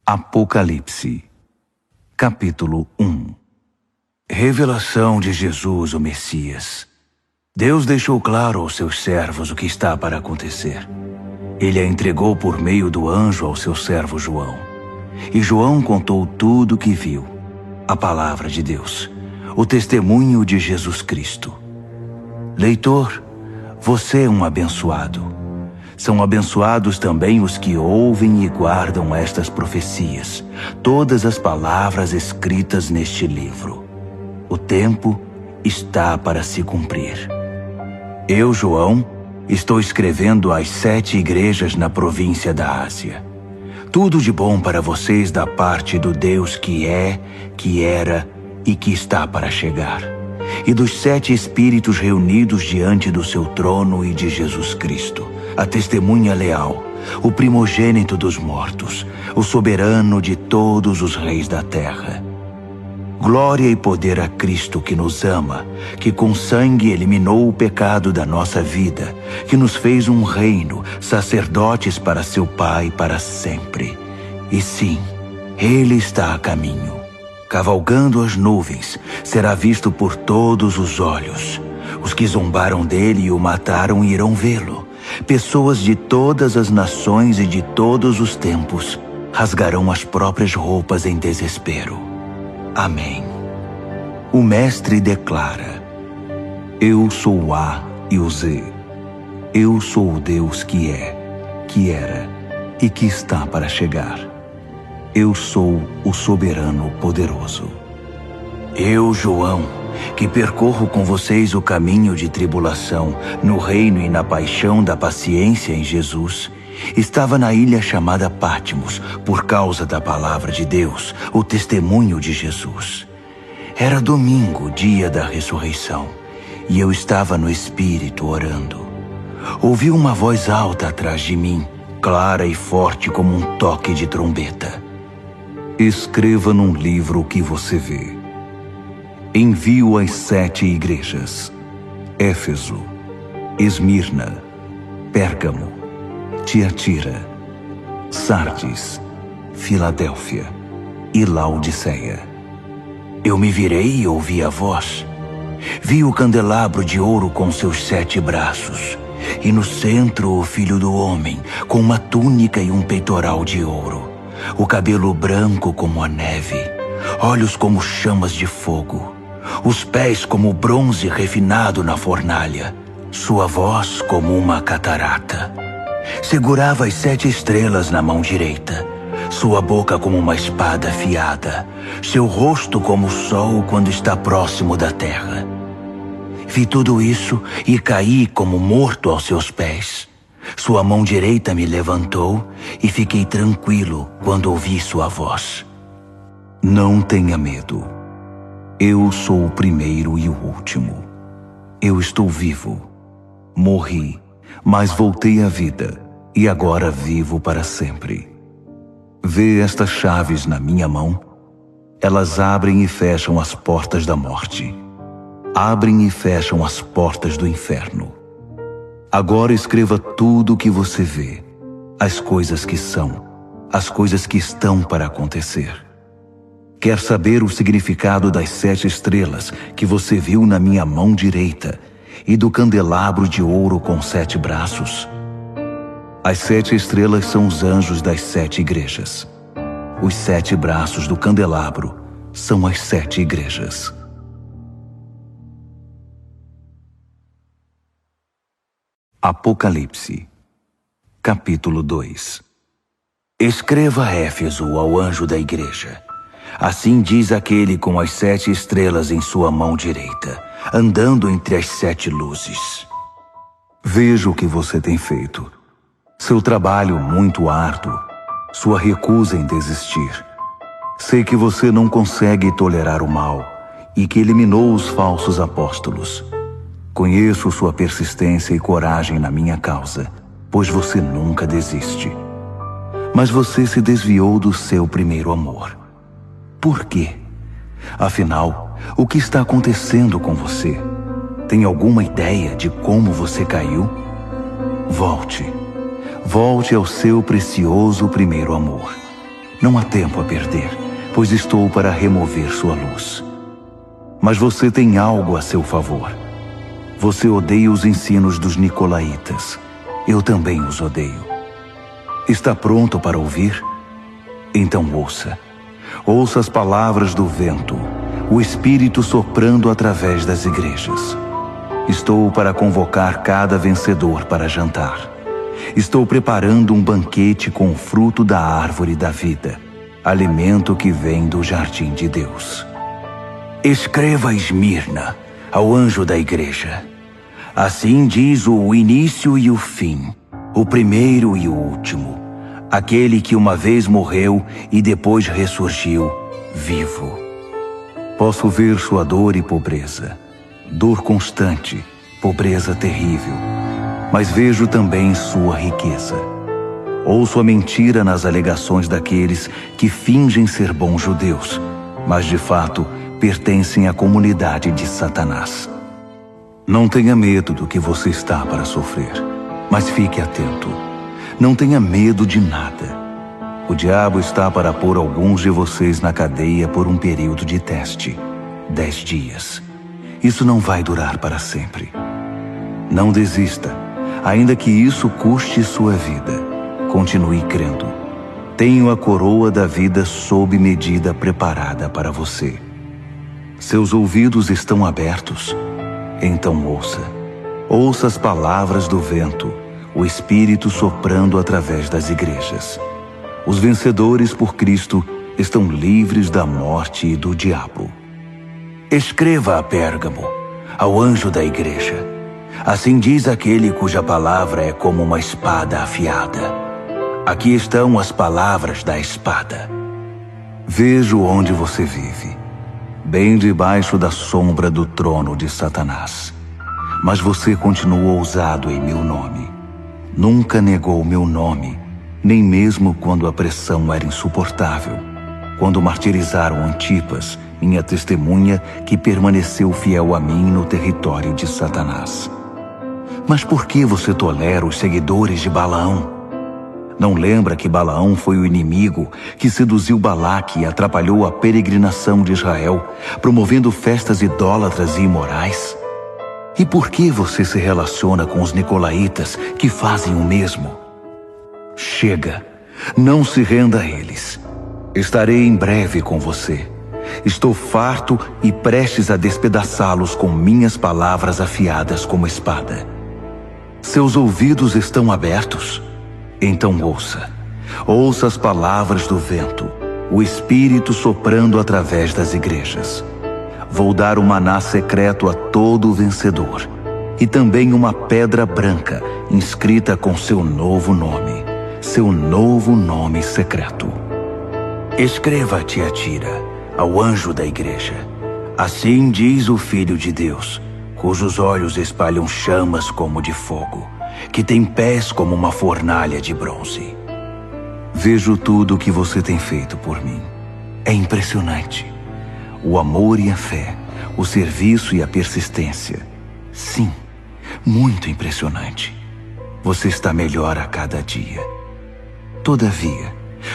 Apocalipse, capítulo 1. Revelação de Jesus, o Messias. Deus deixou claro aos seus servos o que está para acontecer. Ele a entregou por meio do anjo ao seu servo João. E João contou tudo o que viu, a palavra de Deus, o testemunho de Jesus Cristo. Leitor, você é um abençoado. São abençoados também os que ouvem e guardam estas profecias, todas as palavras escritas neste livro. O tempo está para se cumprir. Eu, João, estou escrevendo às 7 igrejas na província da Ásia. Tudo de bom para vocês da parte do Deus que é, que era e que está para chegar, e dos 7 espíritos reunidos diante do seu trono e de Jesus Cristo, a testemunha leal, o primogênito dos mortos, o soberano de todos os reis da terra. Glória e poder a Cristo que nos ama, que com sangue eliminou o pecado da nossa vida, que nos fez um reino, sacerdotes para seu Pai para sempre. E sim, Ele está a caminho. Cavalgando as nuvens, será visto por todos os olhos. Os que zombaram dele e o mataram irão vê-lo. Pessoas de todas as nações e de todos os tempos rasgarão as próprias roupas em desespero. Amém. O Mestre declara: Eu sou o A e o Z. Eu sou o Deus que é, que era e que está para chegar. Eu sou o soberano poderoso. Eu, João, que percorro com vocês o caminho de tribulação, no reino e na paixão da paciência em Jesus, estava na ilha chamada Patmos, por causa da palavra de Deus, o testemunho de Jesus. Era domingo, dia da ressurreição, e eu estava no Espírito orando. Ouvi uma voz alta atrás de mim, clara e forte como um toque de trombeta. Escreva num livro o que você vê. Envio às 7 igrejas: Éfeso, Esmirna, Pérgamo, Tiatira, Sardes, Filadélfia e Laodiceia. Eu me virei e ouvi a voz. Vi o candelabro de ouro com seus 7 braços, e no centro o Filho do Homem, com uma túnica e um peitoral de ouro, o cabelo branco como a neve, olhos como chamas de fogo, os pés como bronze refinado na fornalha, sua voz como uma catarata. Segurava as 7 estrelas na mão direita, sua boca como uma espada afiada, seu rosto como o sol quando está próximo da terra. Vi tudo isso e caí como morto aos seus pés. Sua mão direita me levantou e fiquei tranquilo quando ouvi sua voz. Não tenha medo. Eu sou o primeiro e o último. Eu estou vivo. Morri, mas voltei à vida, e agora vivo para sempre. Vê estas chaves na minha mão? Elas abrem e fecham as portas da morte. Abrem e fecham as portas do inferno. Agora escreva tudo o que você vê, as coisas que são, as coisas que estão para acontecer. Quer saber o significado das 7 estrelas que você viu na minha mão direita e do candelabro de ouro com 7 braços? As 7 estrelas são os anjos das 7 igrejas. Os 7 braços do candelabro são as 7 igrejas. Apocalipse, capítulo 2. Escreva a Éfeso, ao anjo da igreja. Assim diz aquele com as 7 estrelas em sua mão direita, andando entre as 7 luzes. Vejo o que você tem feito. Seu trabalho muito árduo, sua recusa em desistir. Sei que você não consegue tolerar o mal e que eliminou os falsos apóstolos. Conheço sua persistência e coragem na minha causa, pois você nunca desiste. Mas você se desviou do seu primeiro amor. Por quê? Afinal, o que está acontecendo com você? Tem alguma ideia de como você caiu? Volte ao seu precioso primeiro amor. Não há tempo a perder, pois estou para remover sua luz. Mas você tem algo a seu favor. Você odeia os ensinos dos nicolaítas. Eu também os odeio. Está pronto para ouvir? Então ouça. Ouça as palavras do vento, o Espírito soprando através das igrejas. Estou para convocar cada vencedor para jantar. Estou preparando um banquete com o fruto da árvore da vida, alimento que vem do jardim de Deus. Escreva a Esmirna, ao anjo da igreja. Assim diz o início e o fim, o primeiro e o último, aquele que uma vez morreu e depois ressurgiu, vivo. Posso ver sua dor e pobreza, dor constante, pobreza terrível, mas vejo também sua riqueza. Ouço a mentira nas alegações daqueles que fingem ser bons judeus, mas de fato pertencem à comunidade de Satanás. Não tenha medo do que você está para sofrer, mas fique atento. Não tenha medo de nada. O diabo está para pôr alguns de vocês na cadeia por um período de teste, 10 dias. Isso não vai durar para sempre. Não desista, ainda que isso custe sua vida. Continue crendo. Tenho a coroa da vida sob medida preparada para você. Seus ouvidos estão abertos? Então ouça. Ouça as palavras do vento, o Espírito soprando através das igrejas. Os vencedores por Cristo estão livres da morte e do diabo. Escreva a Pérgamo, ao anjo da igreja. Assim diz aquele cuja palavra é como uma espada afiada. Aqui estão as palavras da espada. Vejo onde você vive, bem debaixo da sombra do trono de Satanás. Mas você continuou ousado em meu nome. Nunca negou meu nome, nem mesmo quando a pressão era insuportável. Quando martirizaram Antipas, minha testemunha, que permaneceu fiel a mim no território de Satanás. Mas por que você tolera os seguidores de Balaão? Não lembra que Balaão foi o inimigo que seduziu Balaque e atrapalhou a peregrinação de Israel, promovendo festas idólatras e imorais? E por que você se relaciona com os nicolaítas que fazem o mesmo? Chega, não se renda a eles. Estarei em breve com você. Estou farto e prestes a despedaçá-los com minhas palavras afiadas como espada. Seus ouvidos estão abertos? Então ouça. Ouça as palavras do vento, o Espírito soprando através das igrejas. Vou dar um maná secreto a todo vencedor, e também uma pedra branca inscrita com seu novo nome secreto. Escreva a Tiatira, ao anjo da igreja. Assim diz o Filho de Deus, cujos olhos espalham chamas como de fogo, que tem pés como uma fornalha de bronze. Vejo tudo o que você tem feito por mim. É impressionante. O amor e a fé, o serviço e a persistência. Sim, muito impressionante. Você está melhor a cada dia. Todavia,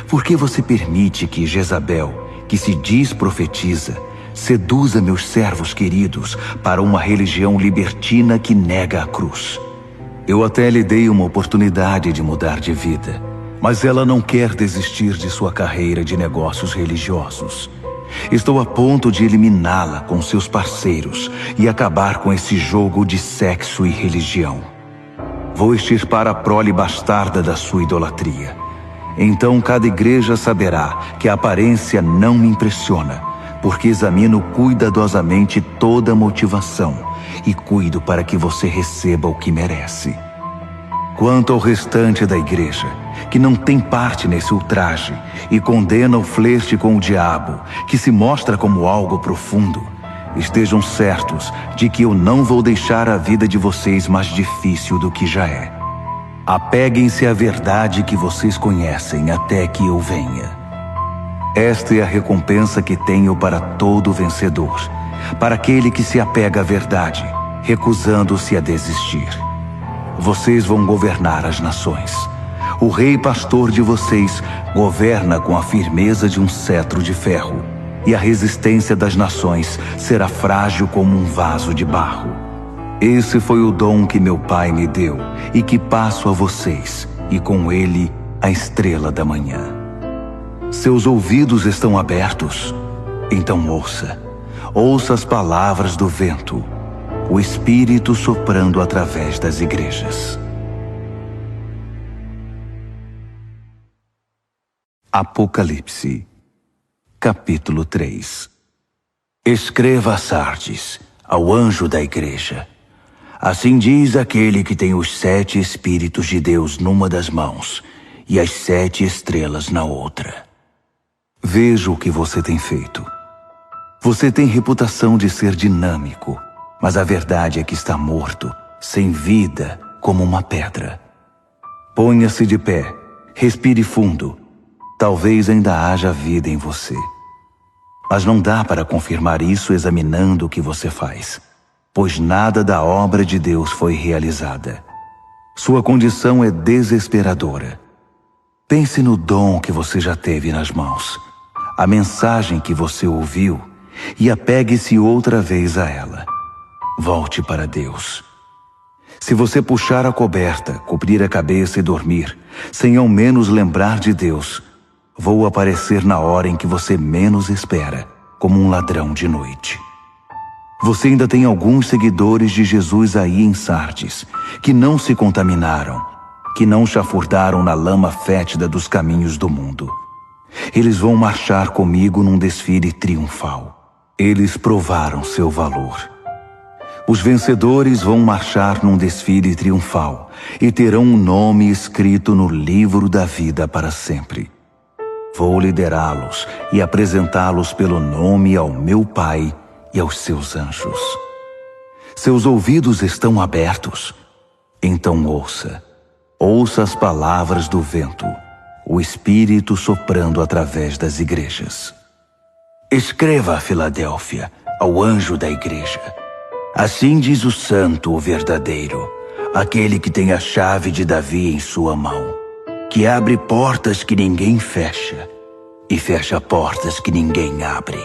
por que você permite que Jezabel, que se diz profetiza, seduza meus servos queridos para uma religião libertina que nega a cruz? Eu até lhe dei uma oportunidade de mudar de vida, mas ela não quer desistir de sua carreira de negócios religiosos. Estou a ponto de eliminá-la com seus parceiros e acabar com esse jogo de sexo e religião. Vou extirpar a prole bastarda da sua idolatria. Então cada igreja saberá que a aparência não me impressiona, porque examino cuidadosamente toda a motivação e cuido para que você receba o que merece. Quanto ao restante da igreja, que não tem parte nesse ultraje e condena o flerte com o diabo, que se mostra como algo profundo, estejam certos de que eu não vou deixar a vida de vocês mais difícil do que já é. Apeguem-se à verdade que vocês conhecem até que eu venha. Esta é a recompensa que tenho para todo vencedor, para aquele que se apega à verdade, recusando-se a desistir. Vocês vão governar as nações. O rei pastor de vocês governa com a firmeza de um cetro de ferro, e a resistência das nações será frágil como um vaso de barro. Esse foi o dom que meu pai me deu e que passo a vocês, e com ele a estrela da manhã. Seus ouvidos estão abertos? Então ouça. Ouça as palavras do vento, o Espírito soprando através das igrejas. Apocalipse, capítulo 3. Escreva a Sardes, ao anjo da igreja. Assim diz aquele que tem os 7 Espíritos de Deus numa das mãos e as 7 estrelas na outra. Veja o que você tem feito. Você tem reputação de ser dinâmico, mas a verdade é que está morto, sem vida, como uma pedra. Ponha-se de pé, respire fundo. Talvez ainda haja vida em você. Mas não dá para confirmar isso examinando o que você faz, pois nada da obra de Deus foi realizada. Sua condição é desesperadora. Pense no dom que você já teve nas mãos, a mensagem que você ouviu, e apegue-se outra vez a ela. Volte para Deus. Se você puxar a coberta, cobrir a cabeça e dormir, sem ao menos lembrar de Deus, vou aparecer na hora em que você menos espera, como um ladrão de noite. Você ainda tem alguns seguidores de Jesus aí em Sardes, que não se contaminaram, que não chafurdaram na lama fétida dos caminhos do mundo. Eles vão marchar comigo num desfile triunfal. Eles provaram seu valor. Os vencedores vão marchar num desfile triunfal e terão um nome escrito no livro da vida para sempre. Vou liderá-los e apresentá-los pelo nome ao meu Pai e aos seus anjos. Seus ouvidos estão abertos? Então ouça. Ouça as palavras do vento, o Espírito soprando através das igrejas. Escreva a Filadélfia, ao anjo da igreja. Assim diz o santo, o verdadeiro, aquele que tem a chave de Davi em sua mão, que abre portas que ninguém fecha e fecha portas que ninguém abre.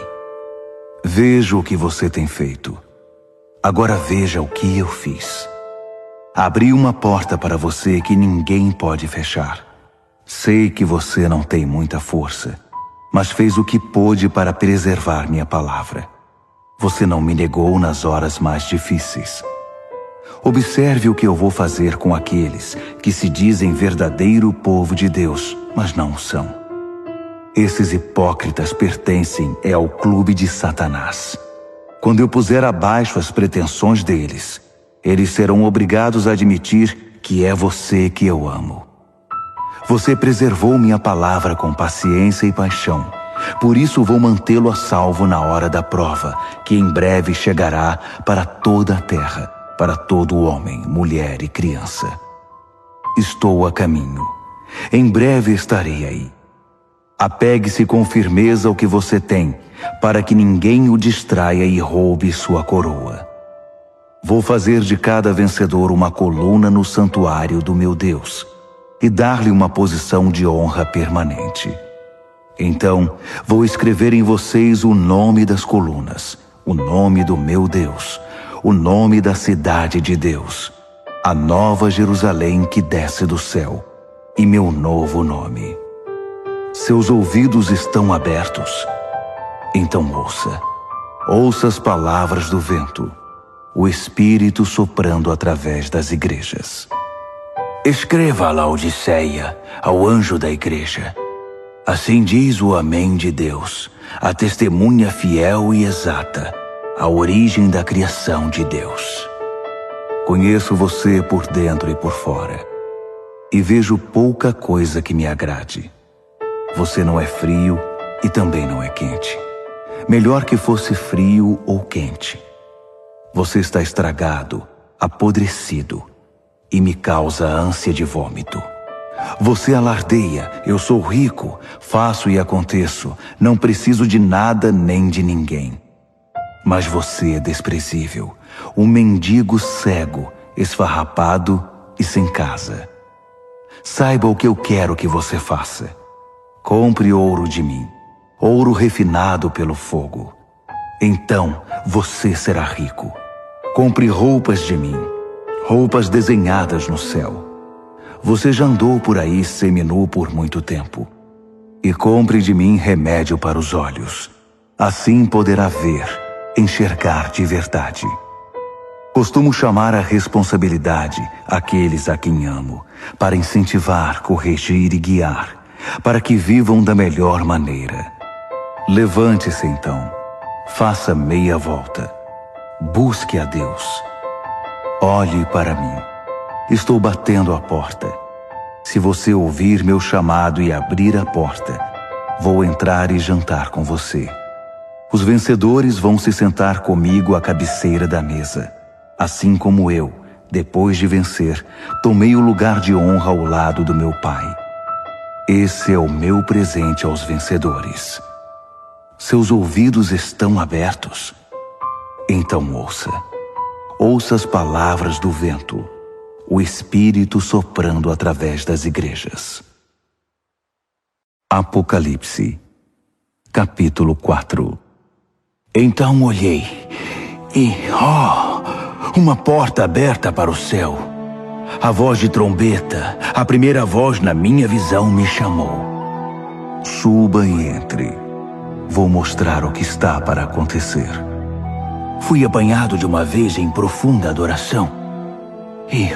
Veja o que você tem feito. Agora veja o que eu fiz. Abri uma porta para você que ninguém pode fechar. Sei que você não tem muita força, mas fez o que pôde para preservar minha palavra. Você não me negou nas horas mais difíceis. Observe o que eu vou fazer com aqueles que se dizem verdadeiro povo de Deus, mas não o são. Esses hipócritas pertencem ao clube de Satanás. Quando eu puser abaixo as pretensões deles, eles serão obrigados a admitir que é você que eu amo. Você preservou minha palavra com paciência e paixão. Por isso vou mantê-lo a salvo na hora da prova, que em breve chegará para toda a terra, para todo homem, mulher e criança. Estou a caminho. Em breve estarei aí. Apegue-se com firmeza ao que você tem, para que ninguém o distraia e roube sua coroa. Vou fazer de cada vencedor uma coluna no santuário do meu Deus e dar-lhe uma posição de honra permanente. Então, vou escrever em vocês o nome das colunas, o nome do meu Deus, o nome da cidade de Deus, a nova Jerusalém que desce do céu, e meu novo nome. Seus ouvidos estão abertos? Então ouça. Ouça as palavras do vento, o Espírito soprando através das igrejas. Escreva a Laodiceia, ao anjo da igreja. Assim diz o Amém de Deus, a testemunha fiel e exata, a origem da criação de Deus. Conheço você por dentro e por fora, e vejo pouca coisa que me agrade. Você não é frio e também não é quente. Melhor que fosse frio ou quente. Você está estragado, apodrecido, e me causa ânsia de vômito. Você alardeia, eu sou rico, faço e aconteço, não preciso de nada nem de ninguém. Mas você é desprezível, um mendigo cego, esfarrapado e sem casa. Saiba o que eu quero que você faça. Compre ouro de mim, ouro refinado pelo fogo. Então você será rico. Compre roupas de mim, roupas desenhadas no céu. Você já andou por aí seminu por muito tempo. E compre de mim remédio para os olhos. Assim poderá ver, enxergar de verdade. Costumo chamar à responsabilidade aqueles a quem amo, para incentivar, corrigir e guiar, para que vivam da melhor maneira. Levante-se então, faça meia volta, busque a Deus. Olhe para mim, estou batendo a porta. Se você ouvir meu chamado e abrir a porta, vou entrar e jantar com você. Os vencedores vão se sentar comigo à cabeceira da mesa, assim como eu, depois de vencer, tomei o lugar de honra ao lado do meu Pai. Esse é o meu presente aos vencedores. Seus ouvidos estão abertos? Então ouça. Ouça as palavras do vento, o Espírito soprando através das igrejas. Apocalipse, capítulo 4. Então olhei e, uma porta aberta para o céu. A voz de trombeta, a primeira voz na minha visão me chamou. Suba e entre. Vou mostrar o que está para acontecer. Fui apanhado de uma vez em profunda adoração. E,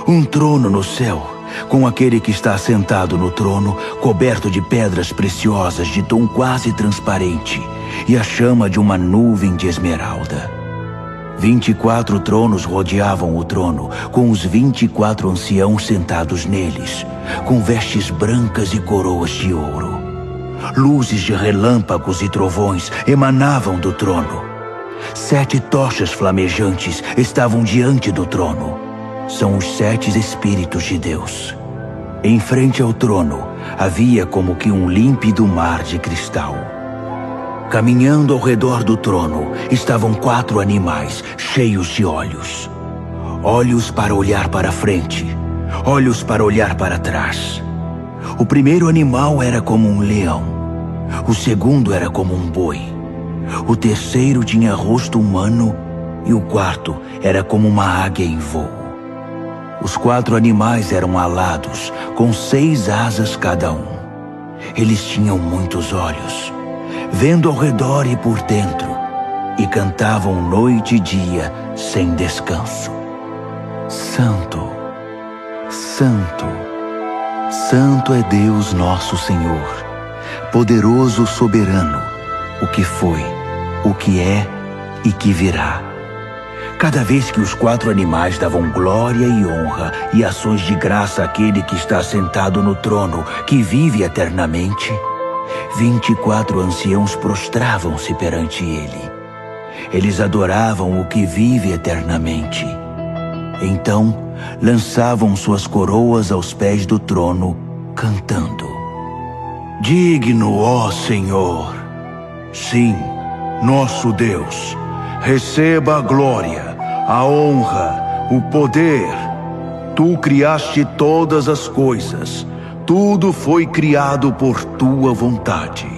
um trono no céu, com aquele que está sentado no trono, coberto de pedras preciosas de tom quase transparente, e a chama de uma nuvem de esmeralda. 24 tronos rodeavam o trono, com os 24 anciãos sentados neles, com vestes brancas e coroas de ouro. Luzes de relâmpagos e trovões emanavam do trono. 7 tochas flamejantes estavam diante do trono. São os 7 Espíritos de Deus. Em frente ao trono havia como que um límpido mar de cristal. Caminhando ao redor do trono estavam 4 animais cheios de olhos. Olhos para olhar para frente, olhos para olhar para trás. O primeiro animal era como um leão. O segundo era como um boi. O terceiro tinha rosto humano e o quarto era como uma águia em voo. Os 4 animais eram alados, com 6 asas cada um. Eles tinham muitos olhos, vendo ao redor e por dentro, e cantavam noite e dia sem descanso. Santo, Santo, Santo é Deus nosso Senhor, poderoso soberano, o que foi, o que é e que virá. Cada vez que os 4 animais davam glória e honra e ações de graça àquele que está sentado no trono, que vive eternamente, 24 anciãos prostravam-se perante ele. Eles adoravam o que vive eternamente. Então, lançavam suas coroas aos pés do trono, cantando: Digno, ó Senhor! Sim, nosso Deus, receba a glória, a honra, o poder. Tu criaste todas as coisas. Tudo foi criado por tua vontade.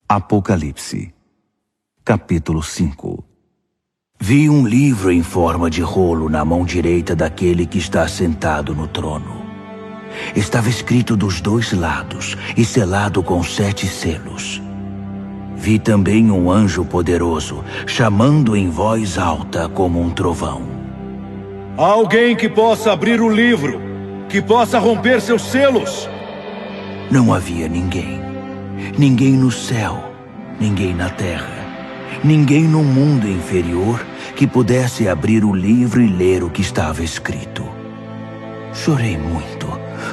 Apocalipse, capítulo 5. Vi um livro em forma de rolo na mão direita daquele que está sentado no trono. Estava escrito dos 2 lados e selado com 7 selos. Vi também um anjo poderoso, chamando em voz alta como um trovão. Há alguém que possa abrir o livro, que possa romper seus selos? Não havia ninguém. Ninguém no céu, ninguém na terra, ninguém no mundo inferior que pudesse abrir o livro e ler o que estava escrito. Chorei muito,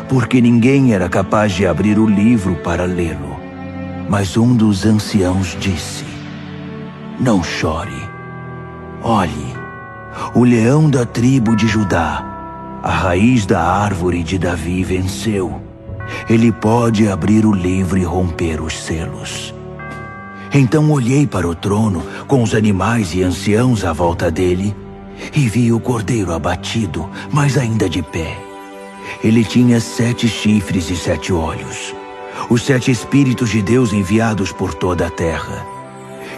porque ninguém era capaz de abrir o livro para lê-lo. Mas um dos anciãos disse: Não chore. Olhe, o leão da tribo de Judá, a raiz da árvore de Davi, venceu. Ele pode abrir o livro e romper os selos. Então olhei para o trono, com os animais e anciãos à volta dele, e vi o cordeiro abatido, mas ainda de pé. Ele tinha 7 chifres e 7 olhos, os 7 Espíritos de Deus enviados por toda a terra.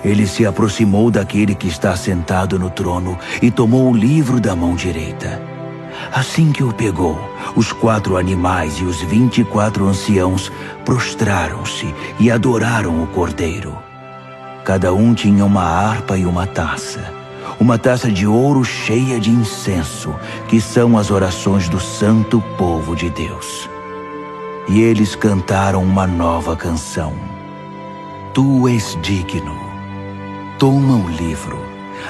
Ele se aproximou daquele que está sentado no trono e tomou o livro da mão direita. Assim que o pegou, os 4 animais e os 24 anciãos prostraram-se e adoraram o cordeiro. Cada um tinha uma harpa e uma taça de ouro cheia de incenso, que são as orações do santo povo de Deus. E eles cantaram uma nova canção. Tu és digno. Toma o livro,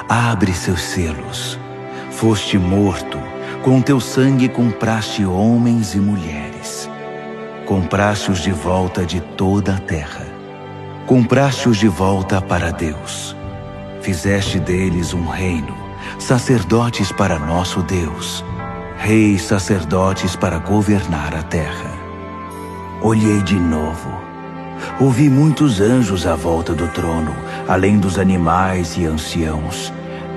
abre seus selos. Foste morto, com teu sangue compraste homens e mulheres. Compraste-os de volta de toda a terra. Compraste-os de volta para Deus. Fizeste deles um reino, sacerdotes para nosso Deus, reis sacerdotes para governar a terra. Olhei de novo. Ouvi muitos anjos à volta do trono, além dos animais e anciãos.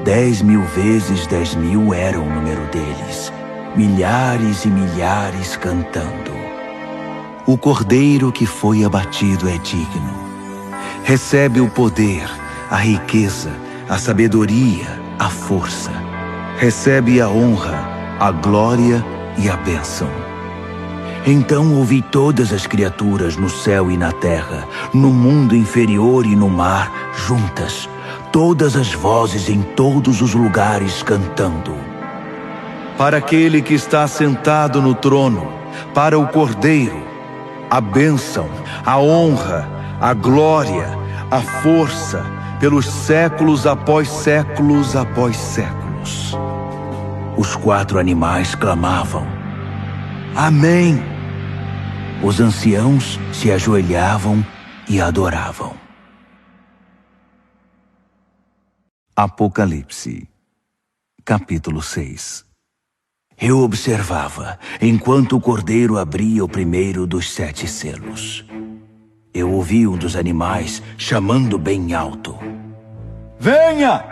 10.000 vezes 10.000 era o número deles, milhares e milhares cantando. O cordeiro que foi abatido é digno. Recebe o poder, a riqueza, a sabedoria, a força. Recebe a honra, a glória e a bênção. Então ouvi todas as criaturas no céu e na terra, no mundo inferior e no mar, juntas, todas as vozes em todos os lugares cantando. Para aquele que está sentado no trono, para o Cordeiro, a bênção, a honra, a glória, a força, pelos séculos após séculos após séculos. Os 4 animais clamavam: Amém! Os anciãos se ajoelhavam e adoravam. Apocalipse, capítulo 6. Eu observava, enquanto o cordeiro abria o primeiro dos 7 selos. Eu ouvi um dos animais chamando bem alto: Venha!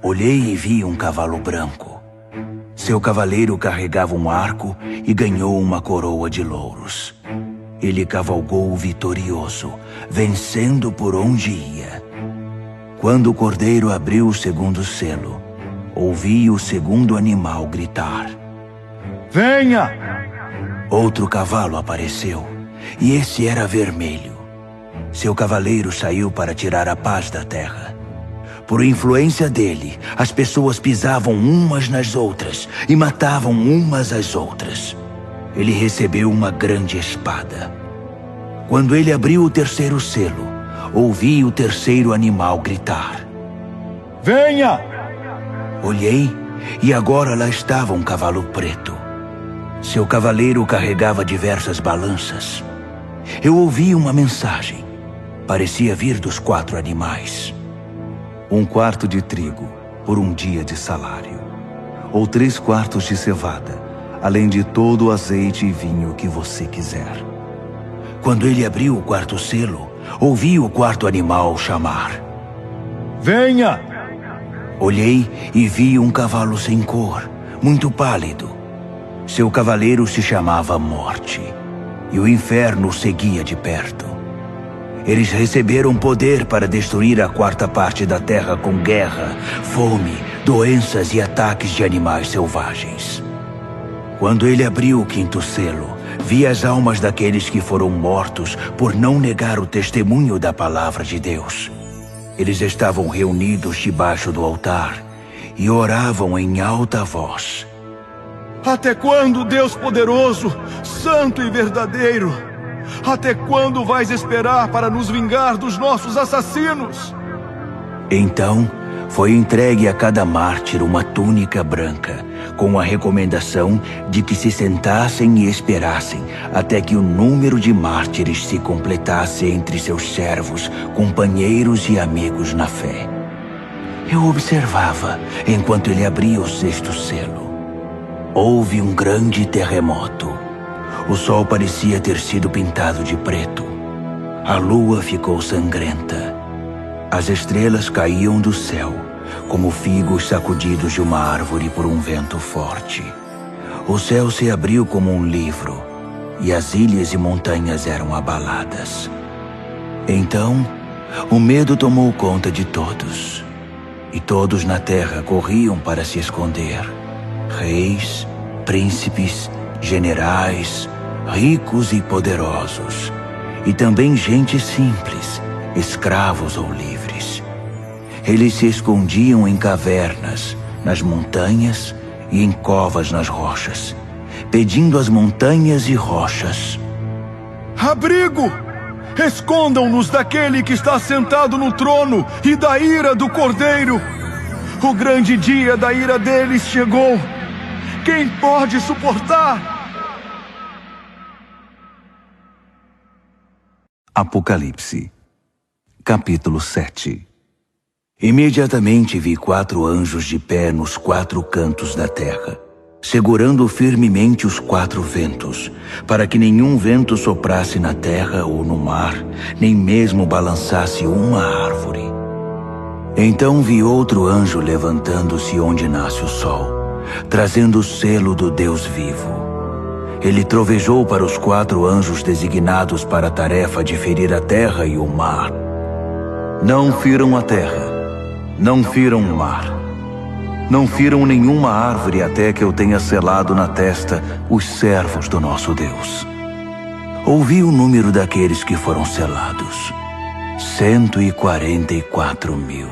Olhei e vi um cavalo branco. Seu cavaleiro carregava um arco e ganhou uma coroa de louros. Ele cavalgou vitorioso, vencendo por onde ia. Quando o cordeiro abriu o segundo selo, ouvi o segundo animal gritar: Venha! Outro cavalo apareceu, e esse era vermelho. Seu cavaleiro saiu para tirar a paz da terra. Por influência dele, as pessoas pisavam umas nas outras e matavam umas às outras. Ele recebeu uma grande espada. Quando ele abriu o terceiro selo, ouvi o terceiro animal gritar: Venha! Olhei e agora lá estava um cavalo preto. Seu cavaleiro carregava diversas balanças. Eu ouvi uma mensagem. Parecia vir dos 4 animais. 1 quarto de trigo por um dia de salário, ou 3 quartos de cevada, além de todo o azeite e vinho que você quiser. Quando ele abriu o 4º selo, ouvi o 4º animal chamar: Venha! Olhei e vi um cavalo sem cor, muito pálido. Seu cavaleiro se chamava Morte, e o inferno o seguia de perto. Eles receberam poder para destruir a 4ª parte da terra com guerra, fome, doenças e ataques de animais selvagens. Quando ele abriu o 5º selo, vi as almas daqueles que foram mortos por não negar o testemunho da palavra de Deus. Eles estavam reunidos debaixo do altar e oravam em alta voz: Até quando, Deus poderoso, santo e verdadeiro? Até quando vais esperar para nos vingar dos nossos assassinos? Então, foi entregue a cada mártir uma túnica branca, com a recomendação de que se sentassem e esperassem até que o número de mártires se completasse entre seus servos, companheiros e amigos na fé. Eu observava enquanto ele abria o 6º selo. Houve um grande terremoto. O sol parecia ter sido pintado de preto. A lua ficou sangrenta. As estrelas caíam do céu, como figos sacudidos de uma árvore por um vento forte. O céu se abriu como um livro, e as ilhas e montanhas eram abaladas. Então, o medo tomou conta de todos, e todos na terra corriam para se esconder. Reis, príncipes, generais, ricos e poderosos, e também gente simples, escravos ou livres. Eles se escondiam em cavernas, nas montanhas e em covas nas rochas, pedindo às montanhas e rochas: abrigo! Escondam-nos daquele que está sentado no trono e da ira do Cordeiro. O grande dia da ira deles chegou. Quem pode suportar? Apocalipse, capítulo 7. Imediatamente vi 4 anjos de pé nos 4 cantos da terra, segurando firmemente os 4 ventos, para que nenhum vento soprasse na terra ou no mar, nem mesmo balançasse uma árvore. Então vi outro anjo levantando-se onde nasce o sol, trazendo o selo do Deus vivo. Ele trovejou para os 4 anjos designados para a tarefa de ferir a terra e o mar. Não firam a terra, não firam o mar, não firam nenhuma árvore até que eu tenha selado na testa os servos do nosso Deus. Ouvi o número daqueles que foram selados: 144.000.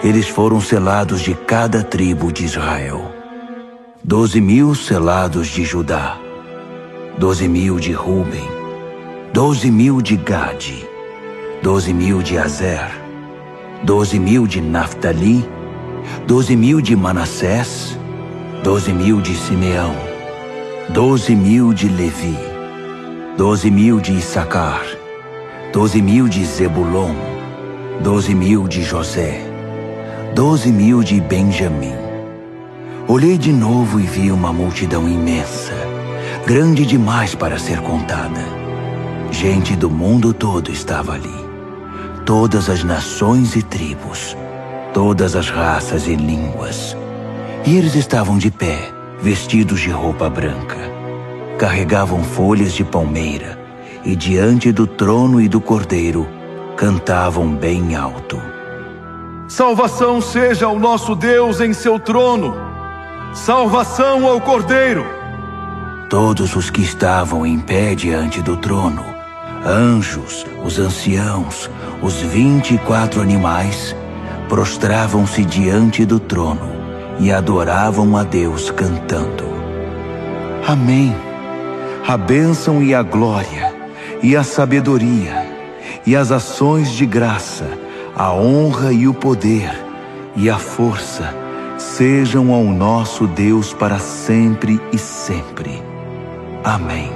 Eles foram selados de cada tribo de Israel. 12.000 selados de Judá, 12.000 de Ruben, 12.000 de Gade, 12.000 de Azer, 12.000 de Naftali, 12.000 de Manassés, 12.000 de Simeão, 12.000 de Levi, 12.000 de Issacar, 12.000 de Zebulon, 12.000 de José, 12.000 de Benjamim. Olhei de novo e vi uma multidão imensa, grande demais para ser contada. Gente do mundo todo estava ali, todas as nações e tribos, todas as raças e línguas. E eles estavam de pé, vestidos de roupa branca. Carregavam folhas de palmeira e diante do trono e do Cordeiro cantavam bem alto: salvação seja ao nosso Deus em seu trono. Salvação ao Cordeiro! Todos os que estavam em pé diante do trono, anjos, os anciãos, os 24 animais, prostravam-se diante do trono e adoravam a Deus cantando: Amém! A bênção e a glória, e a sabedoria, e as ações de graça, a honra e o poder, e a força, sejam ao nosso Deus para sempre e sempre. Amém.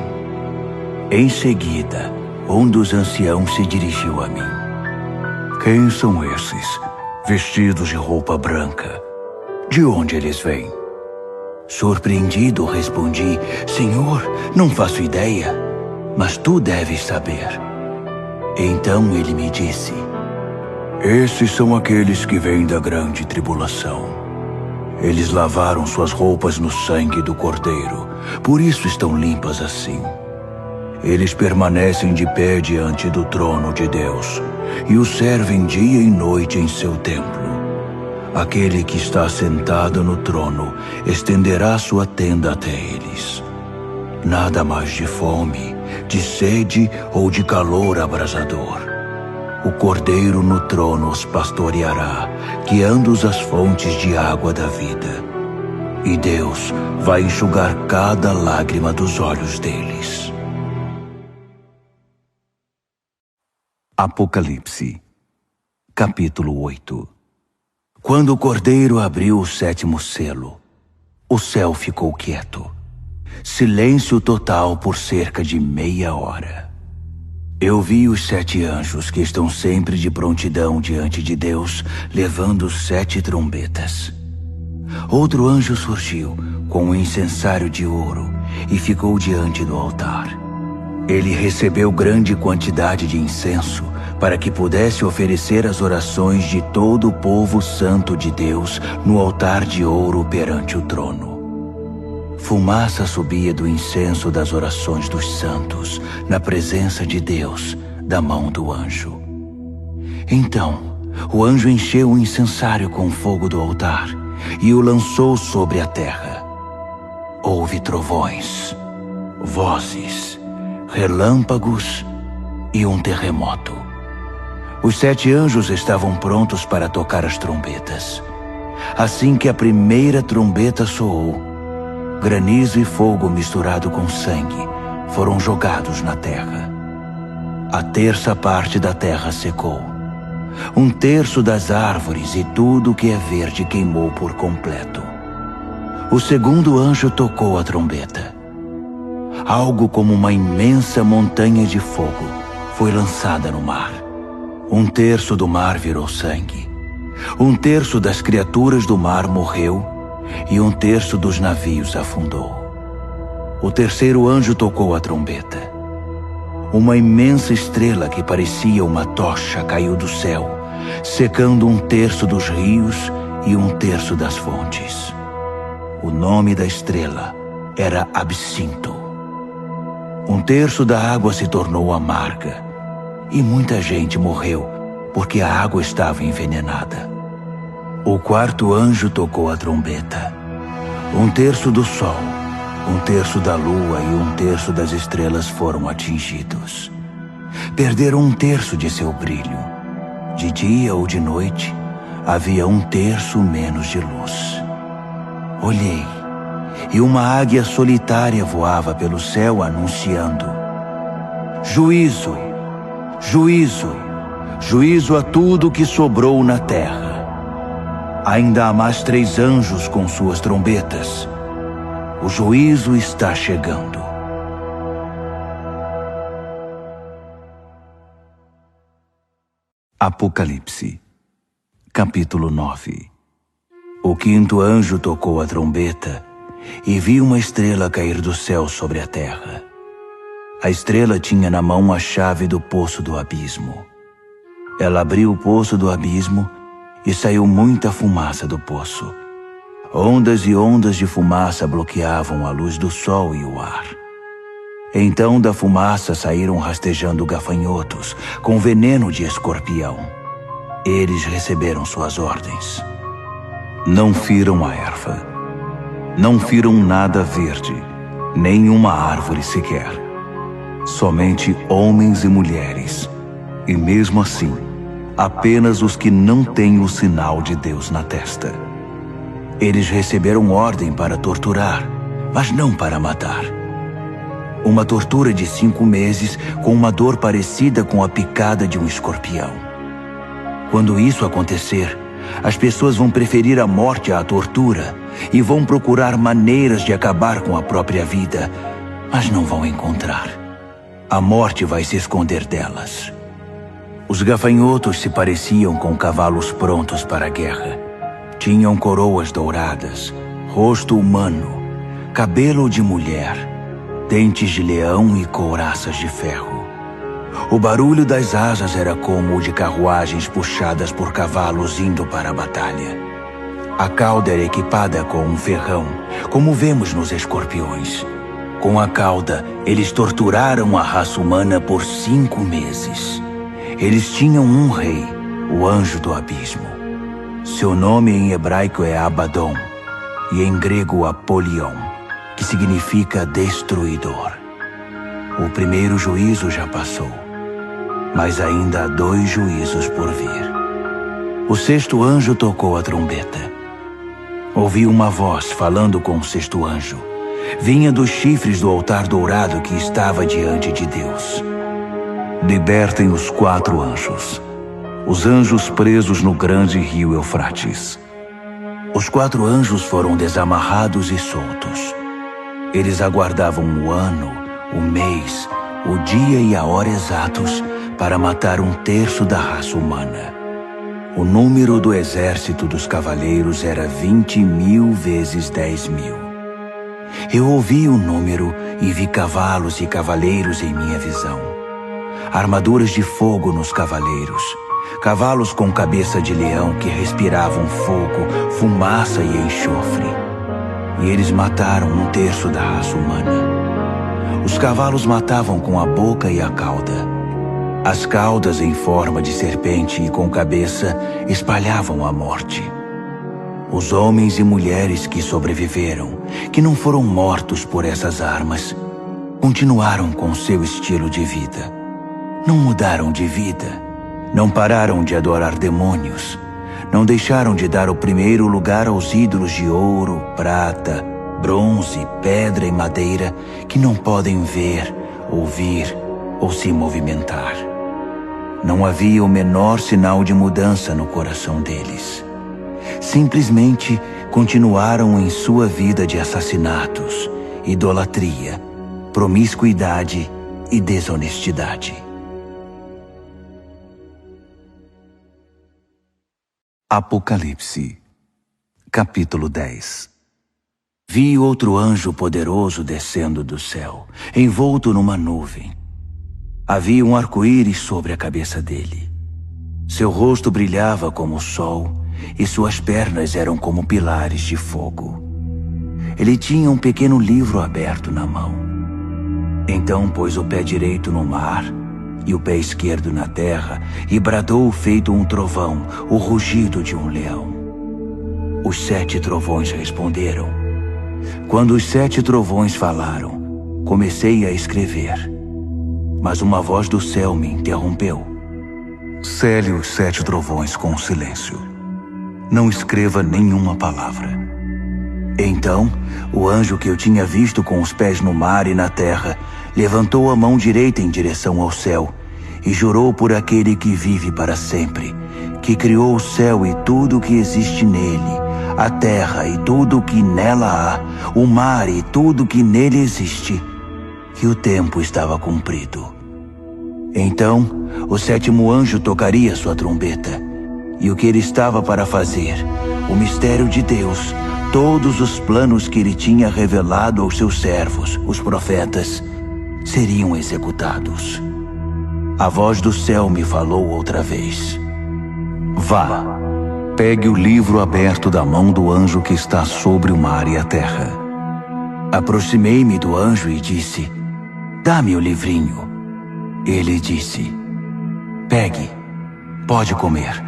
Em seguida, um dos anciãos se dirigiu a mim: quem são esses, vestidos de roupa branca? De onde eles vêm? Surpreendido, respondi: Senhor, não faço ideia, mas tu deves saber. Então ele me disse: esses são aqueles que vêm da grande tribulação. Eles lavaram suas roupas no sangue do Cordeiro, por isso estão limpas assim. Eles permanecem de pé diante do trono de Deus e o servem dia e noite em seu templo. Aquele que está sentado no trono estenderá sua tenda até eles. Nada mais de fome, de sede ou de calor abrasador. O Cordeiro no trono os pastoreará, guiando-os às fontes de água da vida. E Deus vai enxugar cada lágrima dos olhos deles. Apocalipse, capítulo 8. Quando o Cordeiro abriu o 7º selo, o céu ficou quieto. Silêncio total por cerca de meia hora. Eu vi os 7 anjos que estão sempre de prontidão diante de Deus, levando 7 trombetas. Outro anjo surgiu com um incensário de ouro e ficou diante do altar. Ele recebeu grande quantidade de incenso para que pudesse oferecer as orações de todo o povo santo de Deus no altar de ouro perante o trono. Fumaça subia do incenso das orações dos santos na presença de Deus, da mão do anjo. Então, o anjo encheu o incensário com fogo do altar e o lançou sobre a terra. Houve trovões, vozes, relâmpagos e um terremoto. Os 7 anjos estavam prontos para tocar as trombetas. Assim que a primeira trombeta soou, granizo e fogo misturado com sangue foram jogados na terra. A terça parte da terra secou. 1/3 das árvores e tudo que é verde queimou por completo. O segundo anjo tocou a trombeta. Algo como uma imensa montanha de fogo foi lançada no mar. 1/3 do mar virou sangue. 1/3 das criaturas do mar morreu e 1/3 dos navios afundou. O terceiro anjo tocou a trombeta. Uma imensa estrela que parecia uma tocha caiu do céu, secando 1/3 dos rios e 1/3 das fontes. O nome da estrela era Absinto. 1/3 da água se tornou amarga e muita gente morreu porque a água estava envenenada. O quarto anjo tocou a trombeta. 1/3 do sol, 1/3 da lua e 1/3 das estrelas foram atingidos. Perderam 1/3 de seu brilho. De dia ou de noite, havia 1/3 menos de luz. Olhei, e uma águia solitária voava pelo céu anunciando: Juízo, juízo, juízo a tudo que sobrou na terra. Ainda há mais 3 anjos com suas trombetas. O juízo está chegando. Apocalipse, capítulo 9. O quinto anjo tocou a trombeta e vi uma estrela cair do céu sobre a terra. A estrela tinha na mão a chave do poço do abismo. Ela abriu o poço do abismo e saiu muita fumaça do poço. Ondas e ondas de fumaça bloqueavam a luz do sol e o ar. Então da fumaça saíram rastejando gafanhotos com veneno de escorpião. Eles receberam suas ordens. Não firam a erva, não firam nada verde, nem uma árvore sequer. Somente homens e mulheres, e mesmo assim, apenas os que não têm o sinal de Deus na testa. Eles receberam ordem para torturar, mas não para matar. Uma tortura de 5 meses com uma dor parecida com a picada de um escorpião. Quando isso acontecer, as pessoas vão preferir a morte à tortura e vão procurar maneiras de acabar com a própria vida, mas não vão encontrar. A morte vai se esconder delas. Os gafanhotos se pareciam com cavalos prontos para a guerra. Tinham coroas douradas, rosto humano, cabelo de mulher, dentes de leão e couraças de ferro. O barulho das asas era como o de carruagens puxadas por cavalos indo para a batalha. A cauda era equipada com um ferrão, como vemos nos escorpiões. Com a cauda, eles torturaram a raça humana por 5 meses. Eles tinham um rei, o anjo do abismo. Seu nome em hebraico é Abaddon e em grego Apolion, que significa destruidor. O primeiro juízo já passou, mas ainda há 2 juízos por vir. O sexto anjo tocou a trombeta. Ouvi uma voz falando com o sexto anjo. Vinha dos chifres do altar dourado que estava diante de Deus. Libertem os 4 anjos, os anjos presos no grande rio Eufrates. Os 4 anjos foram desamarrados e soltos. Eles aguardavam o ano, o mês, o dia e a hora exatos para matar 1/3 da raça humana. O número do exército dos cavaleiros era 20.000 vezes 10.000. Eu ouvi o número e vi cavalos e cavaleiros em minha visão. Armaduras de fogo nos cavaleiros, cavalos com cabeça de leão que respiravam fogo, fumaça e enxofre. E eles mataram 1/3 da raça humana. Os cavalos matavam com a boca e a cauda. As caudas em forma de serpente e com cabeça espalhavam a morte. Os homens e mulheres que sobreviveram, que não foram mortos por essas armas, continuaram com seu estilo de vida. Não mudaram de vida, não pararam de adorar demônios, não deixaram de dar o primeiro lugar aos ídolos de ouro, prata, bronze, pedra e madeira que não podem ver, ouvir ou se movimentar. Não havia o menor sinal de mudança no coração deles. Simplesmente continuaram em sua vida de assassinatos, idolatria, promiscuidade e desonestidade. Apocalipse, capítulo 10. Vi outro anjo poderoso descendo do céu, envolto numa nuvem. Havia um arco-íris sobre a cabeça dele. Seu rosto brilhava como o sol e suas pernas eram como pilares de fogo. Ele tinha um pequeno livro aberto na mão. Então pôs o pé direito no mar e o pé esquerdo na terra e bradou feito um trovão, o rugido de um leão. Os 7 trovões responderam. Quando os 7 trovões falaram, comecei a escrever. Mas uma voz do céu me interrompeu. Cele os 7 trovões com silêncio. Não escreva nenhuma palavra. Então, o anjo que eu tinha visto com os pés no mar e na terra, levantou a mão direita em direção ao céu e jurou por aquele que vive para sempre, que criou o céu e tudo o que existe nele, a terra e tudo o que nela há, o mar e tudo o que nele existe, que o tempo estava cumprido. Então, o 7º anjo tocaria sua trombeta, e o que ele estava para fazer, o mistério de Deus, todos os planos que ele tinha revelado aos seus servos, os profetas, seriam executados. A voz do céu me falou outra vez. Vá, pegue o livro aberto da mão do anjo que está sobre o mar e a terra. Aproximei-me do anjo e disse, dá-me o livrinho. Ele disse, pegue, pode comer.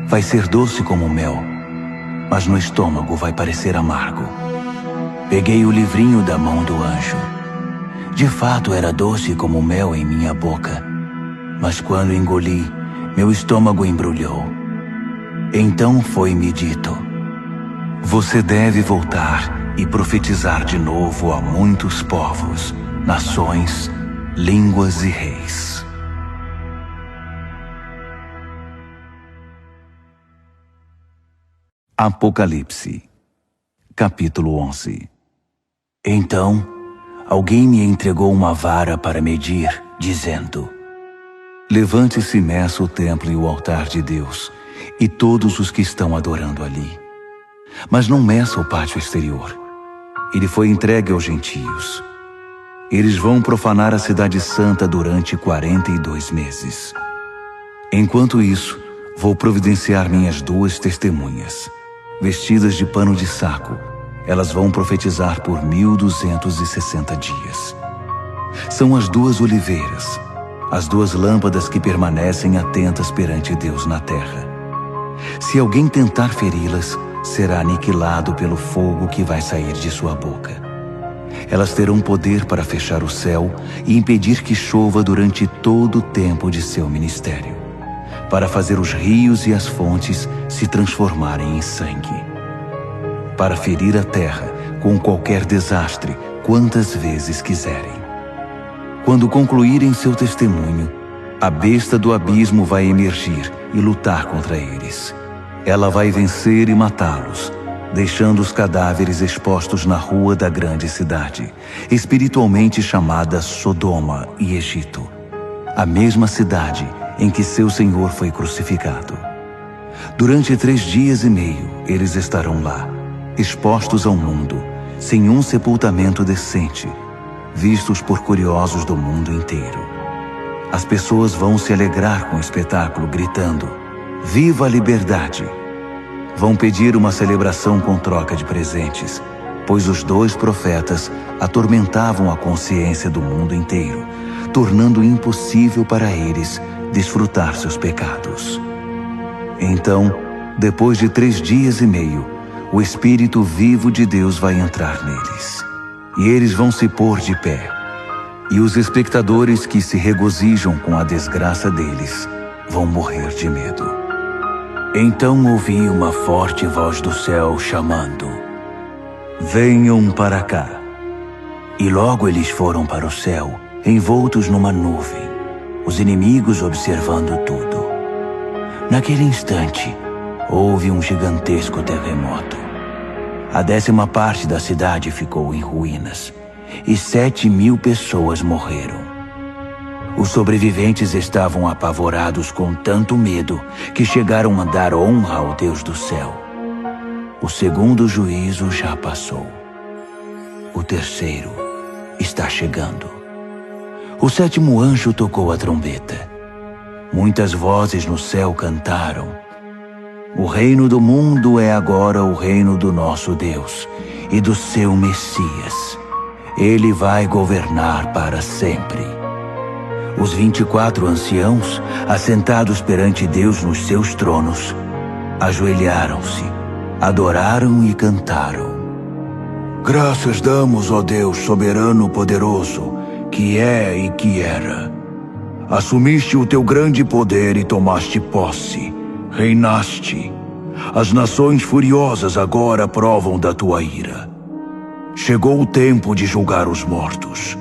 Vai ser doce como mel, mas no estômago vai parecer amargo. Peguei o livrinho da mão do anjo. De fato era doce como mel em minha boca, mas quando engoli, meu estômago embrulhou. Então foi-me dito, você deve voltar e profetizar de novo a muitos povos, nações, línguas e reis. Apocalipse, capítulo 11. Então, alguém me entregou uma vara para medir, dizendo, levante-se e meça o templo e o altar de Deus, e todos os que estão adorando ali. Mas não meça o pátio exterior. Ele foi entregue aos gentios. Eles vão profanar a cidade santa durante 42 meses. Enquanto isso, vou providenciar minhas 2 testemunhas. Vestidas de pano de saco, elas vão profetizar por 1260 dias. São as 2 oliveiras, as 2 lâmpadas que permanecem atentas perante Deus na terra. Se alguém tentar feri-las, será aniquilado pelo fogo que vai sair de sua boca. Elas terão poder para fechar o céu e impedir que chova durante todo o tempo de seu ministério, para fazer os rios e as fontes se transformarem em sangue, para ferir a terra com qualquer desastre quantas vezes quiserem. Quando concluírem seu testemunho, a besta do abismo vai emergir e lutar contra eles. Ela vai vencer e matá-los, deixando os cadáveres expostos na rua da grande cidade, espiritualmente chamada Sodoma e Egito, a mesma cidade em que seu Senhor foi crucificado. Durante 3 dias e meio, eles estarão lá, expostos ao mundo, sem um sepultamento decente, vistos por curiosos do mundo inteiro. As pessoas vão se alegrar com o espetáculo, gritando: "Viva a liberdade!" Vão pedir uma celebração com troca de presentes, pois os dois profetas atormentavam a consciência do mundo inteiro, tornando impossível para eles desfrutar seus pecados. Então, depois de 3 dias e meio, o Espírito vivo de Deus vai entrar neles, e eles vão se pôr de pé. E os espectadores que se regozijam com a desgraça deles vão morrer de medo. Então ouvi uma forte voz do céu chamando: "Venham para cá." E logo eles foram para o céu, envoltos numa nuvem, os inimigos observando tudo. Naquele instante, houve um gigantesco terremoto. A 10ª parte da cidade ficou em ruínas, e 7.000 pessoas morreram. Os sobreviventes estavam apavorados com tanto medo que chegaram a dar honra ao Deus do céu. O segundo juízo já passou. O terceiro está chegando. O 7º anjo tocou a trombeta. Muitas vozes no céu cantaram: "O reino do mundo é agora o reino do nosso Deus e do seu Messias. Ele vai governar para sempre." Os 24 anciãos, assentados perante Deus nos seus tronos, ajoelharam-se, adoraram e cantaram: "Graças damos, ó Deus soberano poderoso, que é e que era. Assumiste o teu grande poder e tomaste posse, reinaste. As nações furiosas agora provam da tua ira. Chegou o tempo de julgar os mortos,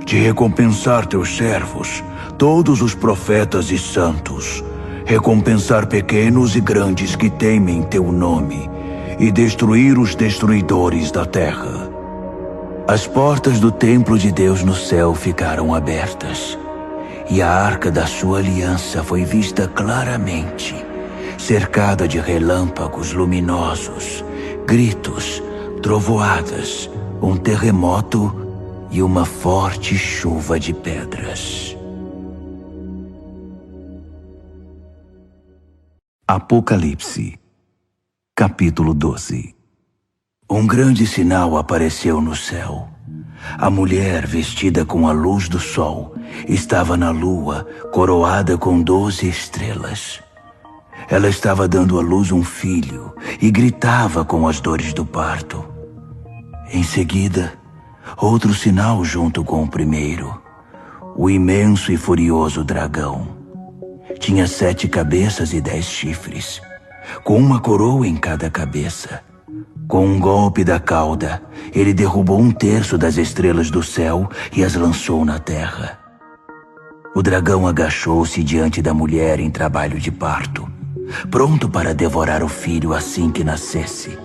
de recompensar teus servos, todos os profetas e santos, recompensar pequenos e grandes que temem teu nome, e destruir os destruidores da terra." As portas do templo de Deus no céu ficaram abertas, e a arca da sua aliança foi vista claramente, cercada de relâmpagos luminosos, gritos, trovoadas, um terremoto e uma forte chuva de pedras. Apocalipse, capítulo 12. Um grande sinal apareceu no céu. A mulher, vestida com a luz do sol, estava na lua, coroada com 12 estrelas. Ela estava dando à luz um filho e gritava com as dores do parto. Em seguida, outro sinal junto com o primeiro: o imenso e furioso dragão. Tinha 7 cabeças e 10 chifres, com uma coroa em cada cabeça. Com um golpe da cauda, ele derrubou 1/3 das estrelas do céu e as lançou na terra. O dragão agachou-se diante da mulher em trabalho de parto, pronto para devorar o filho assim que nascesse.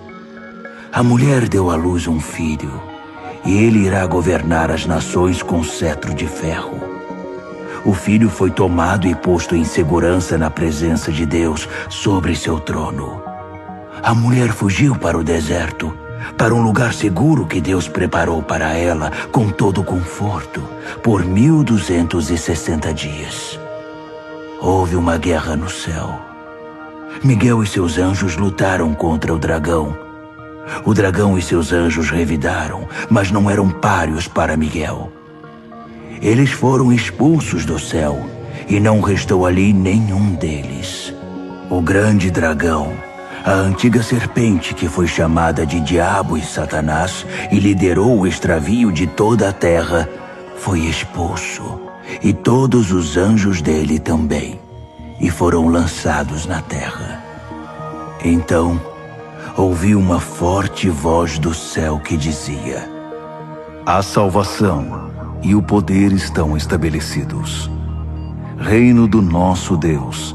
A mulher deu à luz um filho, e ele irá governar as nações com cetro de ferro. O filho foi tomado e posto em segurança na presença de Deus sobre seu trono. A mulher fugiu para o deserto, para um lugar seguro que Deus preparou para ela com todo conforto, por 1260 dias. Houve uma guerra no céu. Miguel e seus anjos lutaram contra o dragão. O dragão e seus anjos revidaram, mas não eram páreos para Miguel. Eles foram expulsos do céu, e não restou ali nenhum deles. O grande dragão, a antiga serpente que foi chamada de Diabo e Satanás e liderou o extravio de toda a terra, foi expulso, e todos os anjos dele também, e foram lançados na terra. Então, ouvi uma forte voz do céu que dizia: "A salvação e o poder estão estabelecidos. Reino do nosso Deus,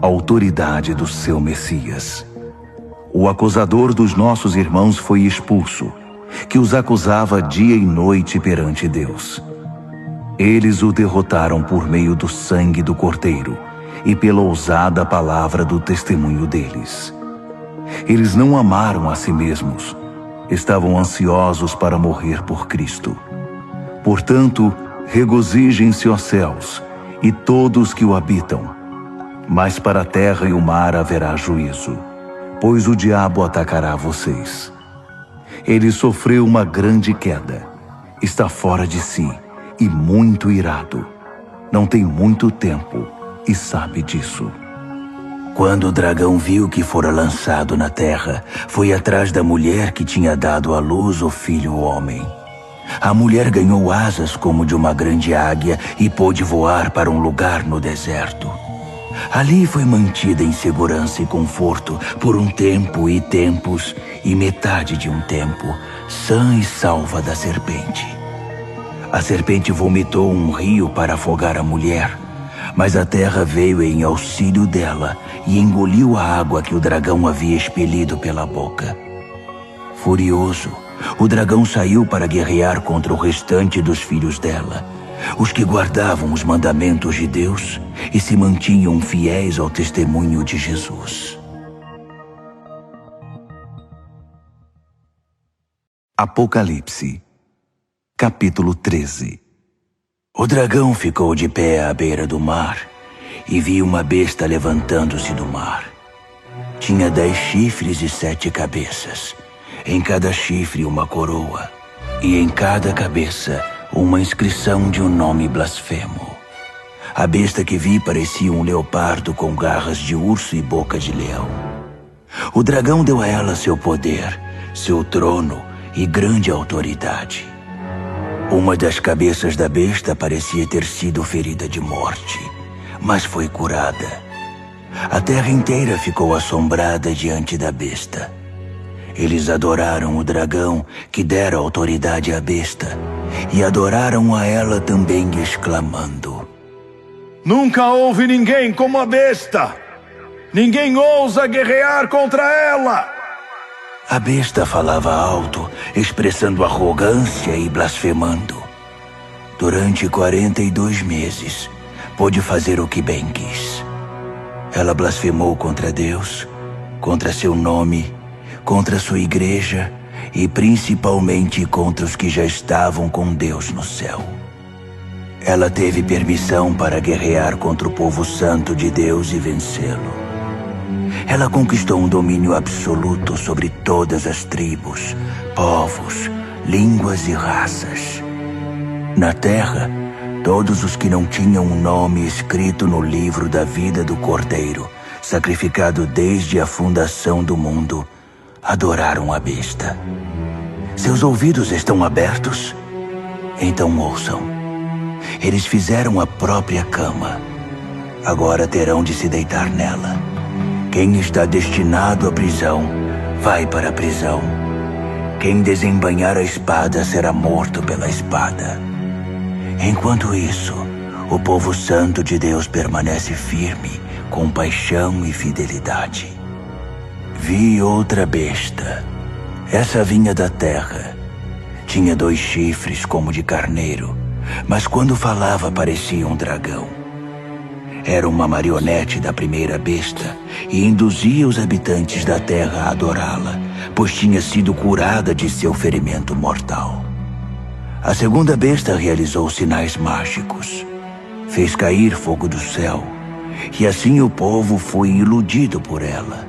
autoridade do seu Messias. O acusador dos nossos irmãos foi expulso, que os acusava dia e noite perante Deus. Eles o derrotaram por meio do sangue do Cordeiro e pela ousada palavra do testemunho deles. Eles não amaram a si mesmos estavam ansiosos para morrer por Cristo. Portanto, regozijem-se, ó céus, e todos que o habitam. Mas para a terra e o mar haverá juízo, pois o diabo atacará vocês. Ele sofreu uma grande queda, está fora de si e muito irado. Não tem muito tempo e sabe disso. Quando o dragão viu que fora lançado na terra, foi atrás da mulher que tinha dado à luz o filho homem. A mulher ganhou asas como de uma grande águia e pôde voar para um lugar no deserto. Ali foi mantida em segurança e conforto por um tempo e tempos e metade de um tempo, sã e salva da serpente. A serpente vomitou um rio para afogar a mulher, mas a terra veio em auxílio dela e engoliu a água que o dragão havia expelido pela boca. Furioso, o dragão saiu para guerrear contra o restante dos filhos dela, os que guardavam os mandamentos de Deus e se mantinham fiéis ao testemunho de Jesus. Apocalipse, capítulo 13. O dragão ficou de pé à beira do mar e viu uma besta levantando-se do mar. Tinha 10 chifres e 7 cabeças, em cada chifre uma coroa, e em cada cabeça uma inscrição de um nome blasfemo. A besta que vi parecia um leopardo com garras de urso e boca de leão. O dragão deu a ela seu poder, seu trono e grande autoridade. Uma das cabeças da besta parecia ter sido ferida de morte, mas foi curada. A terra inteira ficou assombrada diante da besta. Eles adoraram o dragão, que dera autoridade à besta, e adoraram a ela também, exclamando: Nunca houve ninguém como a besta! Ninguém ousa guerrear contra ela! A besta falava alto, expressando arrogância e blasfemando. Durante 42 meses, pôde fazer o que bem quis. Ela blasfemou contra Deus, contra seu nome, contra sua igreja e principalmente contra os que já estavam com Deus no céu. Ela teve permissão para guerrear contra o povo santo de Deus e vencê-lo. Ela conquistou um domínio absoluto sobre todas as tribos, povos, línguas e raças. Na terra, todos os que não tinham um nome escrito no livro da vida do Cordeiro, sacrificado desde a fundação do mundo, adoraram a besta. Seus ouvidos estão abertos? Então ouçam. Eles fizeram a própria cama. Agora terão de se deitar nela. Quem está destinado à prisão, vai para a prisão. Quem desembainhar a espada será morto pela espada. Enquanto isso, o povo santo de Deus permanece firme, com paixão e fidelidade. Vi outra besta. Essa vinha da terra. Tinha 2 chifres como de carneiro, mas quando falava parecia um dragão. Era uma marionete da primeira besta e induzia os habitantes da terra a adorá-la, pois tinha sido curada de seu ferimento mortal. A segunda besta realizou sinais mágicos. Fez cair fogo do céu, e assim o povo foi iludido por ela.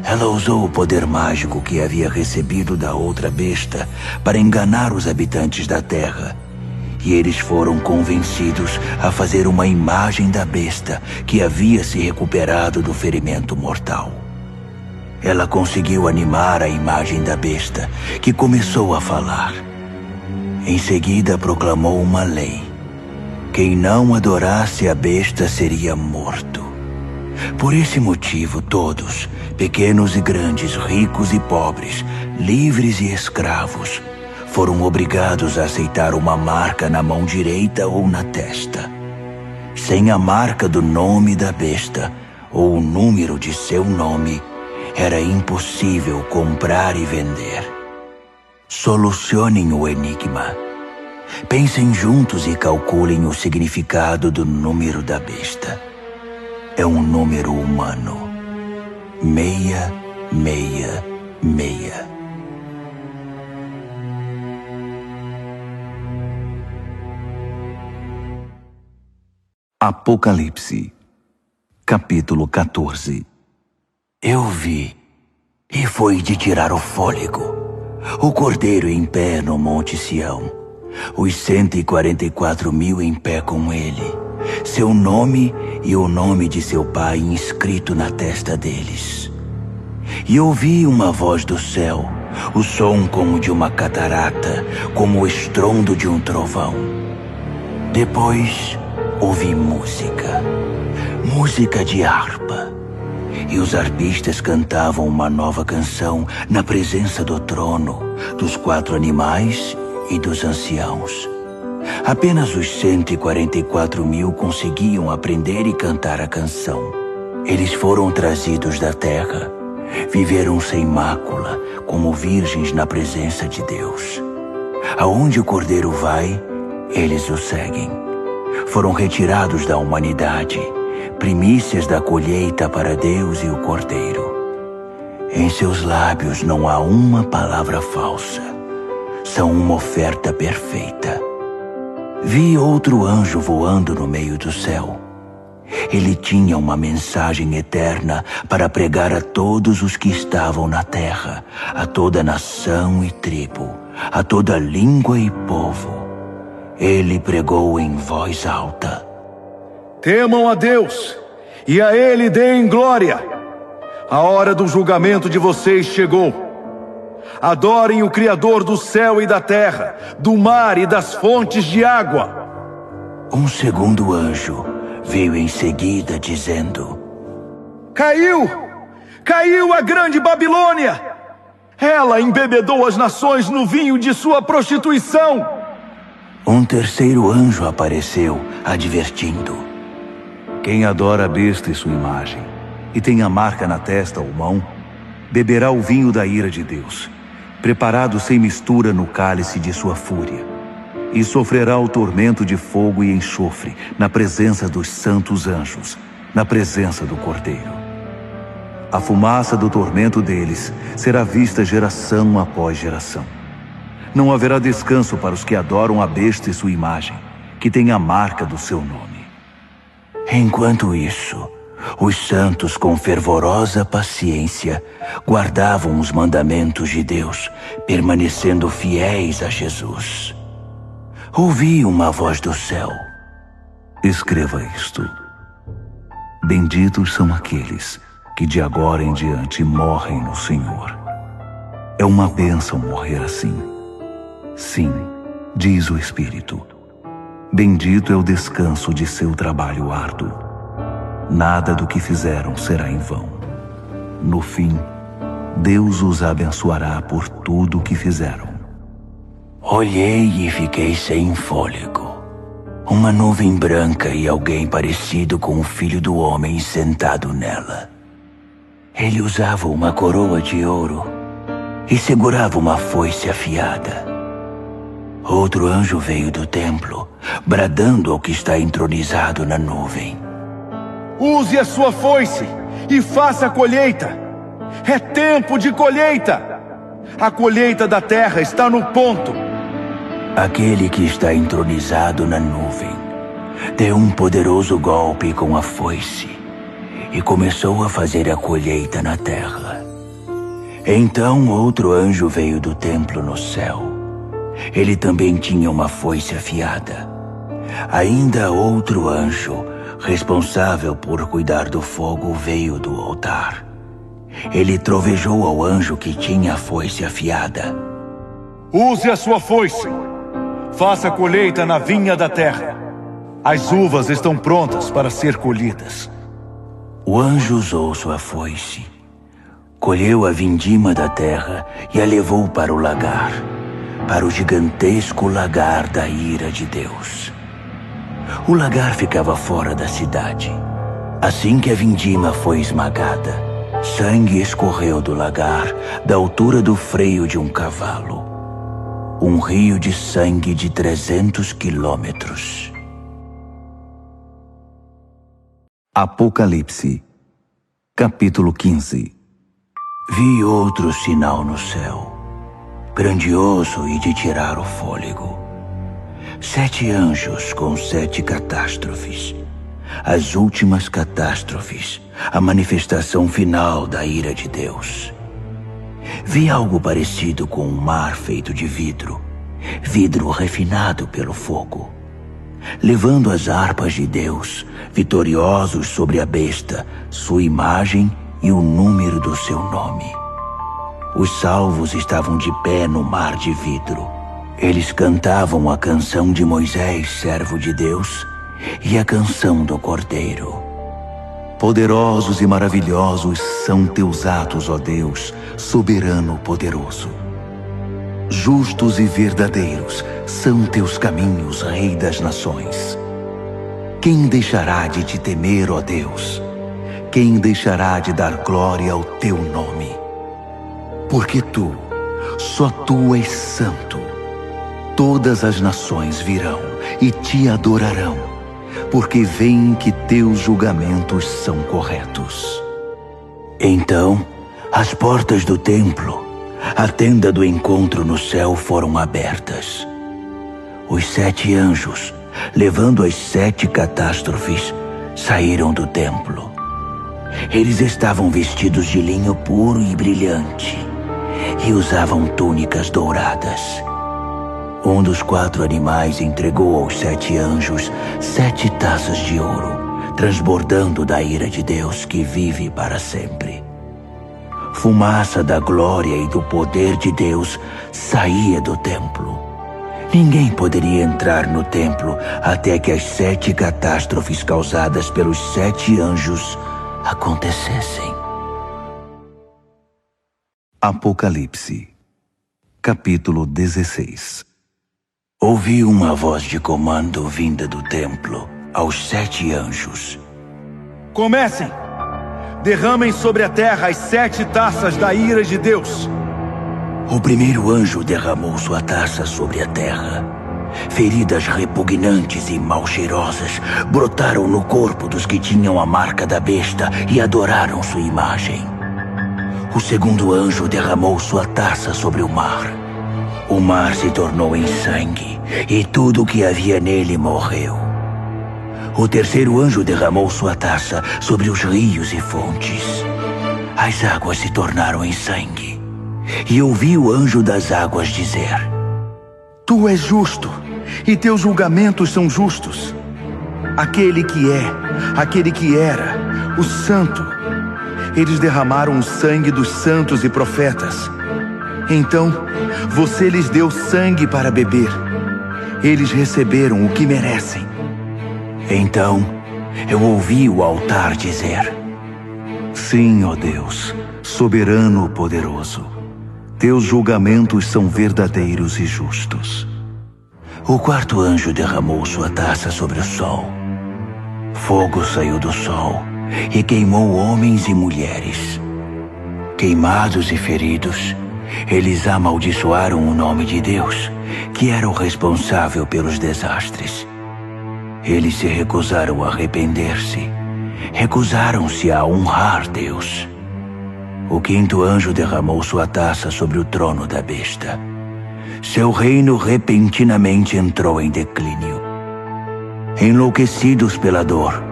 Ela usou o poder mágico que havia recebido da outra besta para enganar os habitantes da terra, e eles foram convencidos a fazer uma imagem da besta que havia se recuperado do ferimento mortal. Ela conseguiu animar a imagem da besta, que começou a falar. Em seguida proclamou uma lei. Quem não adorasse a besta seria morto. Por esse motivo todos, pequenos e grandes, ricos e pobres, livres e escravos, foram obrigados a aceitar uma marca na mão direita ou na testa. Sem a marca do nome da besta ou o número de seu nome, era impossível comprar e vender. Solucionem o enigma. Pensem juntos e calculem o significado do número da besta. É um número humano. 666. Apocalipse, capítulo 14. Eu vi, e foi de tirar o fôlego, o Cordeiro em pé no Monte Sião, os 144.000 em pé com ele, seu nome e o nome de seu pai inscrito na testa deles. E ouvi uma voz do céu, o som como de uma catarata, como o estrondo de um trovão. Depois ouvi música de harpa. E os arpistas cantavam uma nova canção na presença do trono, dos 4 animais e dos anciãos. Apenas os 144.000 conseguiam aprender e cantar a canção. Eles foram trazidos da terra, viveram sem mácula, como virgens na presença de Deus. Aonde o Cordeiro vai, eles o seguem. Foram retirados da humanidade, primícias da colheita para Deus e o Cordeiro. Em seus lábios não há uma palavra falsa. São uma oferta perfeita. Vi outro anjo voando no meio do céu. Ele tinha uma mensagem eterna para pregar a todos os que estavam na terra, a toda nação e tribo, a toda língua e povo. Ele pregou em voz alta: Temam a Deus, e a Ele deem glória. A hora do julgamento de vocês chegou. Adorem o Criador do céu e da terra, do mar e das fontes de água. Um segundo anjo veio em seguida dizendo: Caiu a grande Babilônia! Ela embebedou as nações no vinho de sua prostituição. Um terceiro anjo apareceu, advertindo: Quem adora a besta e sua imagem, e tem a marca na testa ou mão, beberá o vinho da ira de Deus, preparado sem mistura no cálice de sua fúria, e sofrerá o tormento de fogo e enxofre na presença dos santos anjos, na presença do Cordeiro. A fumaça do tormento deles será vista geração após geração. Não haverá descanso para os que adoram a besta e sua imagem, que tem a marca do seu nome. Enquanto isso, os santos com fervorosa paciência guardavam os mandamentos de Deus, permanecendo fiéis a Jesus. Ouvi uma voz do céu: Escreva isto. Benditos são aqueles que de agora em diante morrem no Senhor. É uma bênção morrer assim. Sim, diz o Espírito. Bendito é o descanso de seu trabalho árduo. Nada do que fizeram será em vão. No fim, Deus os abençoará por tudo o que fizeram. Olhei e fiquei sem fôlego. Uma nuvem branca e alguém parecido com o Filho do Homem sentado nela. Ele usava uma coroa de ouro e segurava uma foice afiada. Outro anjo veio do templo, bradando ao que está entronizado na nuvem: Use a sua foice e faça a colheita. É tempo de colheita. A colheita da terra está no ponto. Aquele que está entronizado na nuvem deu um poderoso golpe com a foice e começou a fazer a colheita na terra. Então outro anjo veio do templo no céu. Ele também tinha uma foice afiada. Ainda outro anjo, responsável por cuidar do fogo, veio do altar. Ele trovejou ao anjo que tinha a foice afiada: Use a sua foice. Faça a colheita na vinha da terra. As uvas estão prontas para ser colhidas. O anjo usou sua foice, colheu a vindima da terra e a levou para o lagar, para o gigantesco lagar da ira de Deus. O lagar ficava fora da cidade. Assim que a vindima foi esmagada, sangue escorreu do lagar, da altura do freio de um cavalo. Um rio de sangue de 300 quilômetros. Apocalipse, capítulo 15. Vi outro sinal no céu, grandioso e de tirar o fôlego. 7 anjos com 7 catástrofes, as últimas catástrofes, a manifestação final da ira de Deus. Vi algo parecido com um mar feito de vidro refinado pelo fogo, levando as harpas de Deus, vitoriosos sobre a besta, sua imagem e o número do seu nome. Os salvos estavam de pé no mar de vidro. Eles cantavam a canção de Moisés, servo de Deus, e a canção do Cordeiro. Poderosos e maravilhosos são teus atos, ó Deus, soberano poderoso. Justos e verdadeiros são teus caminhos, Rei das nações. Quem deixará de te temer, ó Deus? Quem deixará de dar glória ao teu nome? Porque tu, só tu és santo. Todas as nações virão e te adorarão, porque veem que teus julgamentos são corretos. Então, as portas do templo, a tenda do encontro no céu, foram abertas. Os 7 anjos, levando as 7 catástrofes, saíram do templo. Eles estavam vestidos de linho puro e brilhante e usavam túnicas douradas. Um dos 4 animais entregou aos 7 anjos 7 taças de ouro, transbordando da ira de Deus que vive para sempre. Fumaça da glória e do poder de Deus saía do templo. Ninguém poderia entrar no templo até que as 7 catástrofes causadas pelos 7 anjos acontecessem. Apocalipse, capítulo 16. Ouvi uma voz de comando vinda do templo aos 7 anjos. Comecem! Derramem sobre a terra as 7 taças da ira de Deus. O primeiro anjo derramou sua taça sobre a terra. Feridas repugnantes e mal cheirosas brotaram no corpo dos que tinham a marca da besta e adoraram sua imagem. O segundo anjo derramou sua taça sobre o mar. O mar se tornou em sangue e tudo o que havia nele morreu. O terceiro anjo derramou sua taça sobre os rios e fontes. As águas se tornaram em sangue. E ouvi o anjo das águas dizer: Tu és justo, e teus julgamentos são justos. Aquele que é, aquele que era, o Santo. Eles derramaram o sangue dos santos e profetas. Então, você lhes deu sangue para beber. Eles receberam o que merecem. Então, eu ouvi o altar dizer: Sim, ó Deus, soberano poderoso. Teus julgamentos são verdadeiros e justos. O quarto anjo derramou sua taça sobre o sol. Fogo saiu do sol e queimou homens e mulheres. Queimados e feridos, eles amaldiçoaram o nome de Deus, que era o responsável pelos desastres. Eles se recusaram a arrepender-se. Recusaram-se a honrar Deus. O quinto anjo derramou sua taça sobre o trono da besta. Seu reino repentinamente entrou em declínio. Enlouquecidos pela dor,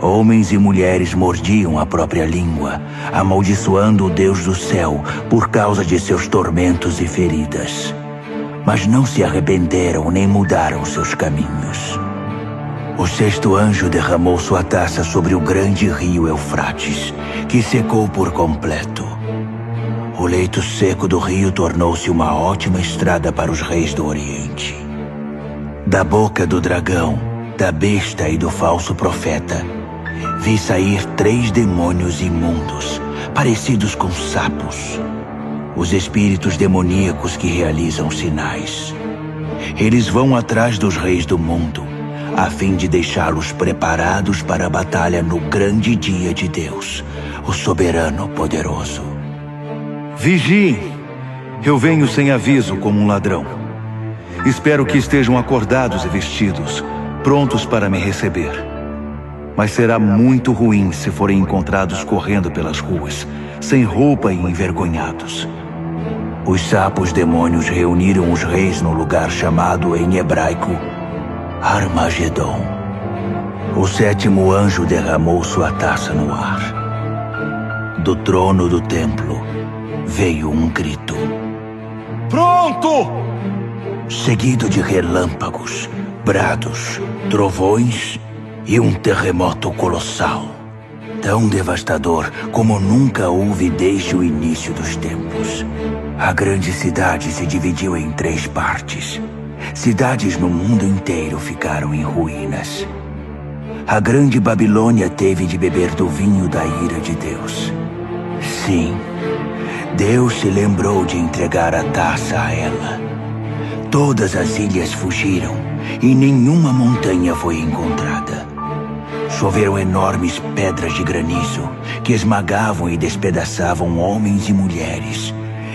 homens e mulheres mordiam a própria língua, amaldiçoando o Deus do céu por causa de seus tormentos e feridas. Mas não se arrependeram nem mudaram seus caminhos. O sexto anjo derramou sua taça sobre o grande rio Eufrates, que secou por completo. O leito seco do rio tornou-se uma ótima estrada para os reis do Oriente. Da boca do dragão, da besta e do falso profeta, vi sair 3 demônios imundos, parecidos com sapos. Os espíritos demoníacos que realizam sinais. Eles vão atrás dos reis do mundo, a fim de deixá-los preparados para a batalha no grande dia de Deus, o soberano poderoso. Vigiem! Eu venho sem aviso como um ladrão. Espero que estejam acordados e vestidos, prontos para me receber. Mas será muito ruim se forem encontrados correndo pelas ruas, sem roupa e envergonhados. Os sapos demônios reuniram os reis no lugar chamado em hebraico Armagedon. O sétimo anjo derramou sua taça no ar. Do trono do templo veio um grito. Pronto! Seguido de relâmpagos, brados, trovões e um terremoto colossal. Tão devastador como nunca houve desde o início dos tempos. A grande cidade se dividiu em 3 partes. Cidades no mundo inteiro ficaram em ruínas. A grande Babilônia teve de beber do vinho da ira de Deus. Sim, Deus se lembrou de entregar a taça a ela. Todas as ilhas fugiram e nenhuma montanha foi encontrada. Choveram enormes pedras de granizo que esmagavam e despedaçavam homens e mulheres,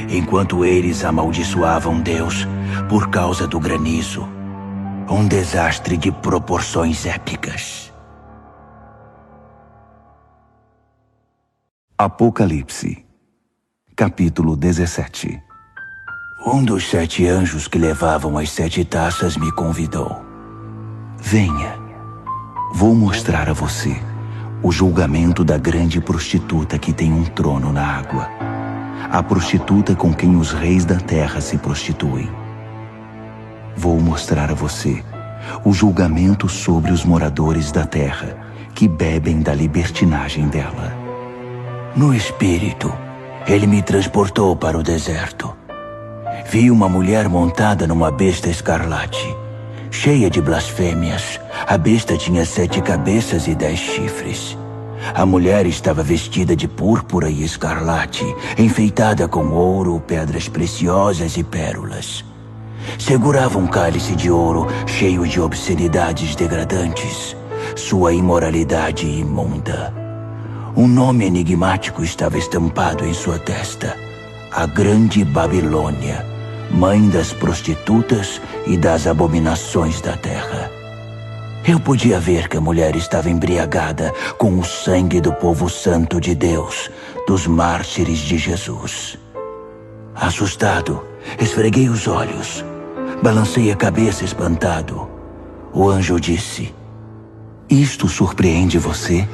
enquanto eles amaldiçoavam Deus por causa do granizo. Um desastre de proporções épicas. Apocalipse, capítulo 17. Um dos 7 anjos que levavam as 7 taças me convidou. Venha, vou mostrar a você o julgamento da grande prostituta que tem um trono na água. A prostituta com quem os reis da terra se prostituem. Vou mostrar a você o julgamento sobre os moradores da terra que bebem da libertinagem dela. No espírito, ele me transportou para o deserto. Vi uma mulher montada numa besta escarlate, cheia de blasfêmias. A besta tinha 7 cabeças e 10 chifres. A mulher estava vestida de púrpura e escarlate, enfeitada com ouro, pedras preciosas e pérolas. Segurava um cálice de ouro cheio de obscenidades degradantes, sua imoralidade imunda. Um nome enigmático estava estampado em sua testa: a Grande Babilônia, mãe das prostitutas e das abominações da terra. Eu podia ver que a mulher estava embriagada com o sangue do povo santo de Deus, dos mártires de Jesus. Assustado, esfreguei os olhos, balancei a cabeça espantado. O anjo disse: Isto surpreende você?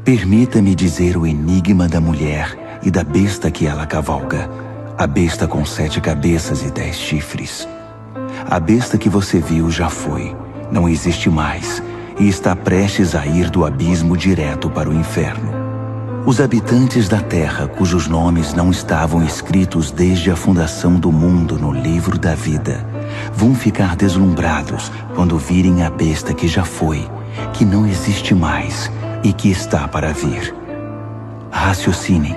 Permita-me dizer o enigma da mulher e da besta que ela cavalga, a besta com 7 cabeças e 10 chifres. A besta que você viu já foi, não existe mais, e está prestes a ir do abismo direto para o inferno. Os habitantes da terra, cujos nomes não estavam escritos desde a fundação do mundo no livro da vida, vão ficar deslumbrados quando virem a besta que já foi, que não existe mais e que está para vir. Raciocinem.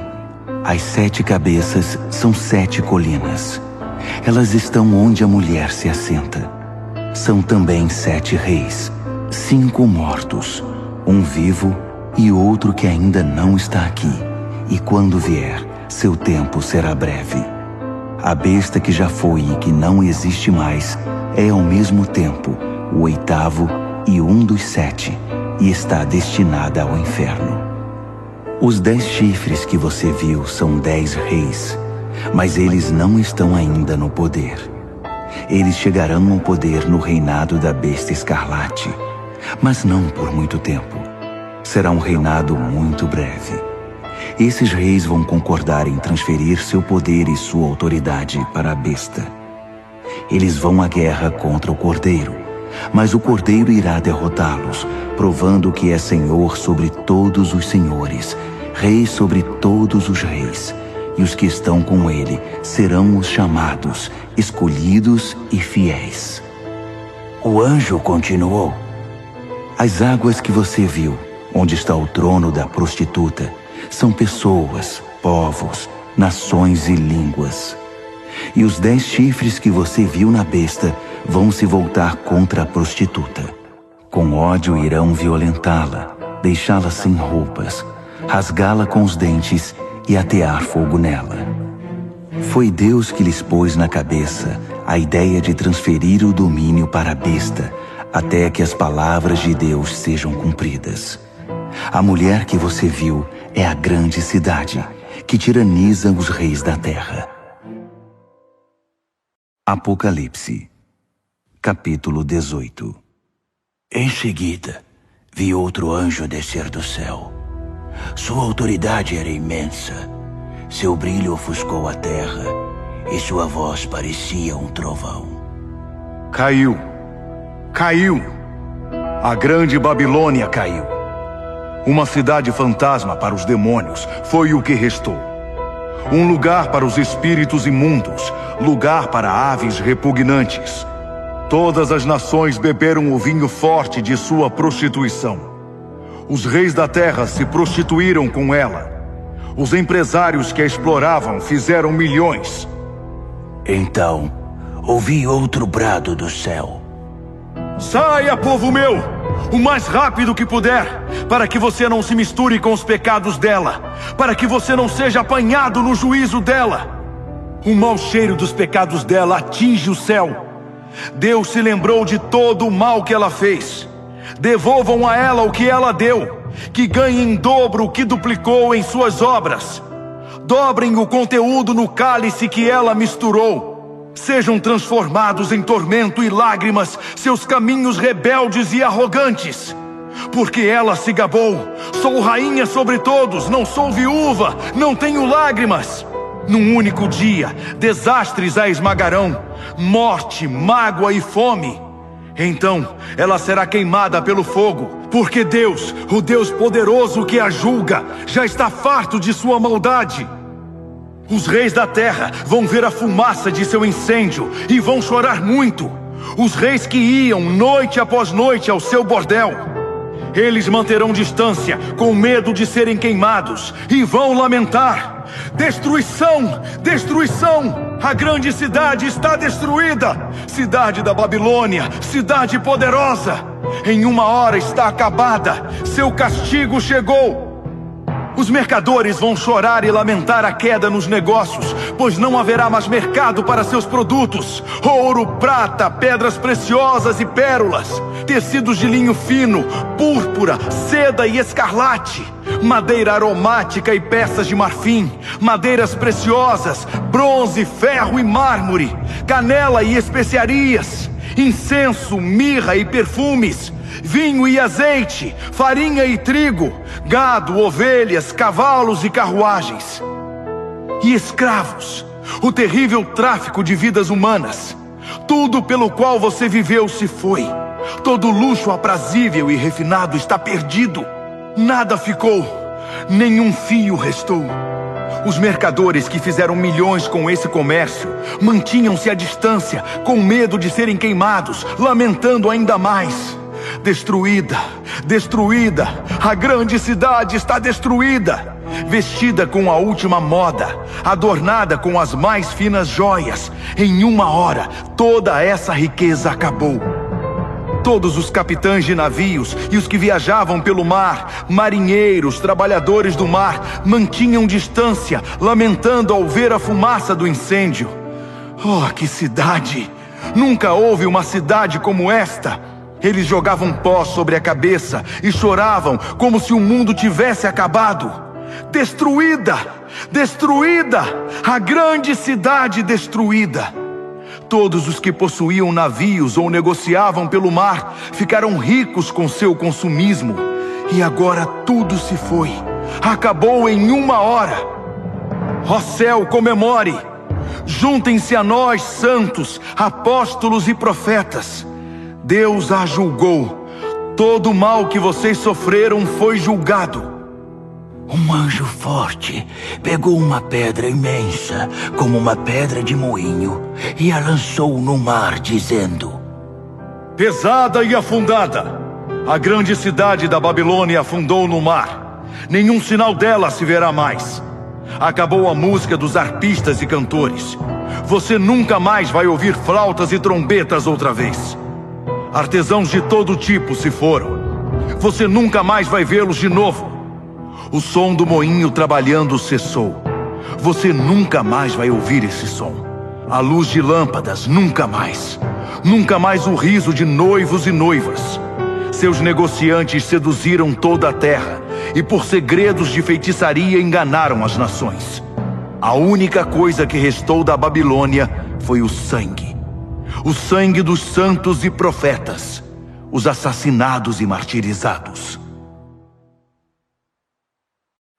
As 7 cabeças são 7 colinas. Elas estão onde a mulher se assenta. São também 7 reis, 5 mortos, um vivo e outro que ainda não está aqui. E quando vier, seu tempo será breve. A besta que já foi e que não existe mais é ao mesmo tempo o 8º e um dos 7, e está destinada ao inferno. Os 10 chifres que você viu são 10 reis, mas eles não estão ainda no poder. Eles chegarão ao poder no reinado da besta escarlate, mas não por muito tempo. Será um reinado muito breve. Esses reis vão concordar em transferir seu poder e sua autoridade para a besta. Eles vão à guerra contra o Cordeiro, mas o Cordeiro irá derrotá-los, provando que é Senhor sobre todos os senhores, Rei sobre todos os reis, e os que estão com ele serão os chamados, escolhidos e fiéis. O anjo continuou: As águas que você viu, onde está o trono da prostituta, são pessoas, povos, nações e línguas. E os 10 chifres que você viu na besta vão se voltar contra a prostituta. Com ódio irão violentá-la, deixá-la sem roupas, rasgá-la com os dentes e atear fogo nela. Foi Deus que lhes pôs na cabeça a ideia de transferir o domínio para a besta, até que as palavras de Deus sejam cumpridas. A mulher que você viu é a grande cidade, que tiraniza os reis da terra. Apocalipse, capítulo 18. Em seguida, vi outro anjo descer do céu. Sua autoridade era imensa. Seu brilho ofuscou a terra e sua voz parecia um trovão. Caiu. Caiu. A grande Babilônia caiu. Uma cidade fantasma para os demônios foi o que restou. Um lugar para os espíritos imundos, lugar para aves repugnantes. Todas as nações beberam o vinho forte de sua prostituição. Os reis da terra se prostituíram com ela. Os empresários que a exploravam fizeram milhões. Então, ouvi outro brado do céu. Saia, povo meu, o mais rápido que puder, para que você não se misture com os pecados dela, para que você não seja apanhado no juízo dela. O mau cheiro dos pecados dela atinge o céu. Deus se lembrou de todo o mal que ela fez. Devolvam a ela o que ela deu, que ganhe em dobro o que duplicou em suas obras. Dobrem o conteúdo no cálice que ela misturou. Sejam transformados em tormento e lágrimas seus caminhos rebeldes e arrogantes. Porque ela se gabou: sou rainha sobre todos, não sou viúva, não tenho lágrimas. Num único dia, desastres a esmagarão, morte, mágoa e fome. Então, ela será queimada pelo fogo, porque Deus, o Deus poderoso que a julga, já está farto de sua maldade. Os reis da terra vão ver a fumaça de seu incêndio e vão chorar muito. Os reis que iam noite após noite ao seu bordel. Eles manterão distância, com medo de serem queimados, e vão lamentar: destruição! Destruição! A grande cidade está destruída! Cidade da Babilônia, cidade poderosa! Em uma hora está acabada, seu castigo chegou! Os mercadores vão chorar e lamentar a queda nos negócios, pois não haverá mais mercado para seus produtos. Ouro, prata, pedras preciosas e pérolas, tecidos de linho fino, púrpura, seda e escarlate, madeira aromática e peças de marfim, madeiras preciosas, bronze, ferro e mármore, canela e especiarias, incenso, mirra e perfumes, vinho e azeite, farinha e trigo, gado, ovelhas, cavalos e carruagens. E escravos, o terrível tráfico de vidas humanas. Tudo pelo qual você viveu se foi. Todo luxo aprazível e refinado está perdido. Nada ficou, nenhum fio restou. Os mercadores que fizeram milhões com esse comércio mantinham-se à distância, com medo de serem queimados, lamentando ainda mais. Destruída, destruída, a grande cidade está destruída. Vestida com a última moda, adornada com as mais finas joias, em uma hora toda essa riqueza acabou. Todos os capitães de navios e os que viajavam pelo mar, marinheiros, trabalhadores do mar, mantinham distância, lamentando ao ver a fumaça do incêndio. Oh, que cidade! Nunca houve uma cidade como esta. Eles jogavam pó sobre a cabeça e choravam como se o mundo tivesse acabado. Destruída! Destruída! A grande cidade destruída! Todos os que possuíam navios ou negociavam pelo mar ficaram ricos com seu consumismo. E agora tudo se foi. Acabou em uma hora. Ó céu, comemore! Juntem-se a nós, santos, apóstolos e profetas. Deus a julgou. Todo o mal que vocês sofreram foi julgado. Um anjo forte pegou uma pedra imensa, como uma pedra de moinho, e a lançou no mar, dizendo: pesada e afundada, a grande cidade da Babilônia afundou no mar. Nenhum sinal dela se verá mais. Acabou a música dos arpistas e cantores. Você nunca mais vai ouvir flautas e trombetas outra vez. Artesãos de todo tipo se foram. Você nunca mais vai vê-los de novo. O som do moinho trabalhando cessou. Você nunca mais vai ouvir esse som. A luz de lâmpadas, nunca mais. Nunca mais o riso de noivos e noivas. Seus negociantes seduziram toda a terra e por segredos de feitiçaria enganaram as nações. A única coisa que restou da Babilônia foi o sangue. O sangue dos santos e profetas. os assassinados e martirizados.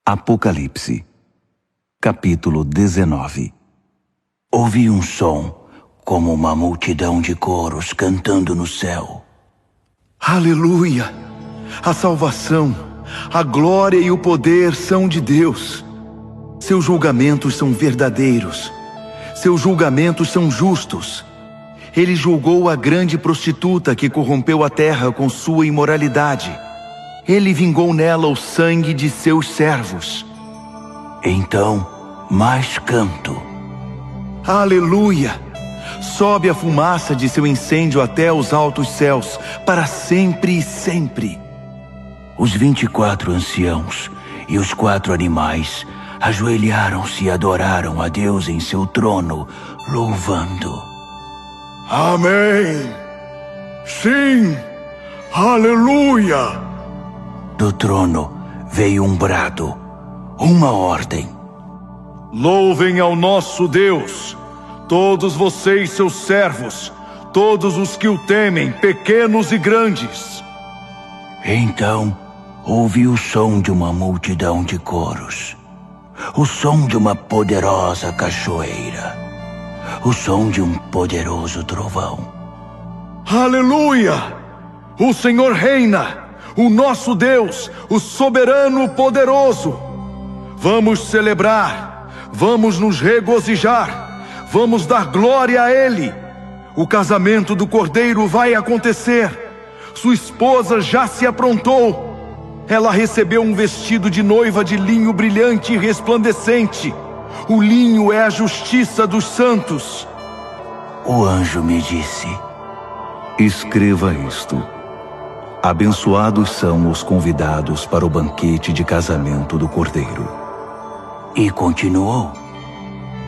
Apocalipse, capítulo 19. Ouvi um som, como uma multidão de coros cantando no céu. Aleluia! A salvação, a glória e o poder são de Deus. Seus julgamentos são verdadeiros. Seus julgamentos são justos. Ele julgou a grande prostituta que corrompeu a terra com sua imoralidade. Ele vingou nela o sangue de seus servos. Então, mais canto. Aleluia! Sobe a fumaça de seu incêndio até os altos céus, para sempre e sempre. Os 24 anciãos e os 4 animais ajoelharam-se e adoraram a Deus em seu trono, louvando. Amém! Sim! Aleluia! Do trono veio um brado, uma ordem. Louvem ao nosso Deus, todos vocês seus servos, todos os que o temem, pequenos e grandes. Então ouvi o som de uma multidão de coros, o som de uma poderosa cachoeira, o som de um poderoso trovão. Aleluia! O Senhor reina, o nosso Deus, o soberano poderoso. Vamos celebrar, vamos nos regozijar, vamos dar glória a Ele. O casamento do Cordeiro vai acontecer. Sua esposa já se aprontou. Ela recebeu um vestido de noiva de linho brilhante e resplandecente. O linho é a justiça dos santos. O anjo me disse: escreva isto. Abençoados são os convidados para o banquete de casamento do Cordeiro. E continuou: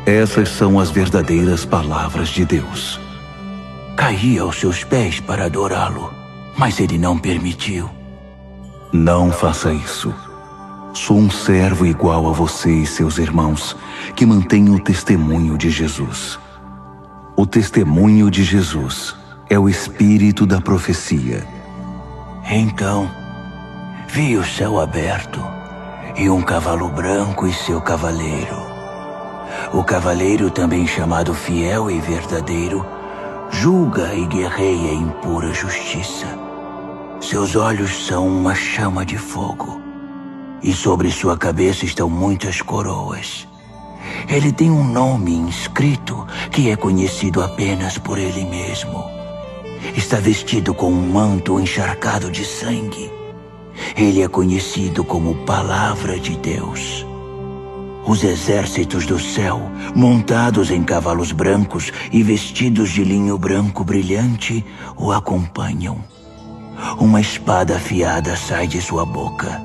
essas são as verdadeiras palavras de Deus. Caí aos seus pés para adorá-lo, mas ele não permitiu. Não faça isso. Sou um servo igual a você e seus irmãos, que mantém o testemunho de Jesus. O testemunho de Jesus é o espírito da profecia. Então, vi o céu aberto e um cavalo branco e seu cavaleiro. O cavaleiro, também chamado Fiel e Verdadeiro, julga e guerreia em pura justiça. Seus olhos são uma chama de fogo, e sobre sua cabeça estão muitas coroas. Ele tem um nome inscrito que é conhecido apenas por ele mesmo. Está vestido com um manto encharcado de sangue. Ele é conhecido como Palavra de Deus. Os exércitos do céu, montados em cavalos brancos e vestidos de linho branco brilhante, o acompanham. Uma espada afiada sai de sua boca.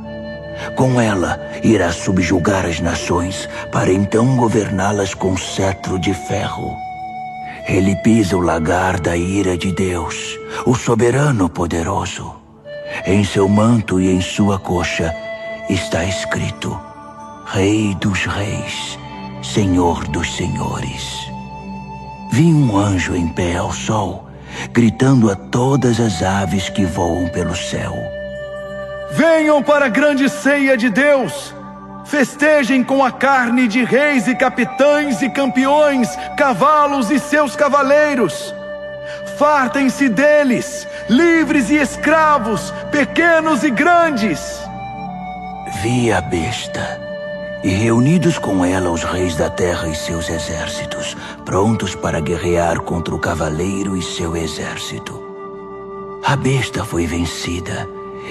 Com ela, irá subjugar as nações, para então governá-las com cetro de ferro. Ele pisa o lagar da ira de Deus, o soberano poderoso. Em seu manto e em sua coxa está escrito: Rei dos reis, Senhor dos senhores. Vi um anjo em pé ao sol, gritando a todas as aves que voam pelo céu: venham para a grande ceia de Deus. Festejem com a carne de reis e capitães e campeões, cavalos e seus cavaleiros. Fartem-se deles, livres e escravos, pequenos e grandes. Vi a besta, e reunidos com ela os reis da terra e seus exércitos, prontos para guerrear contra o cavaleiro e seu exército. A besta foi vencida,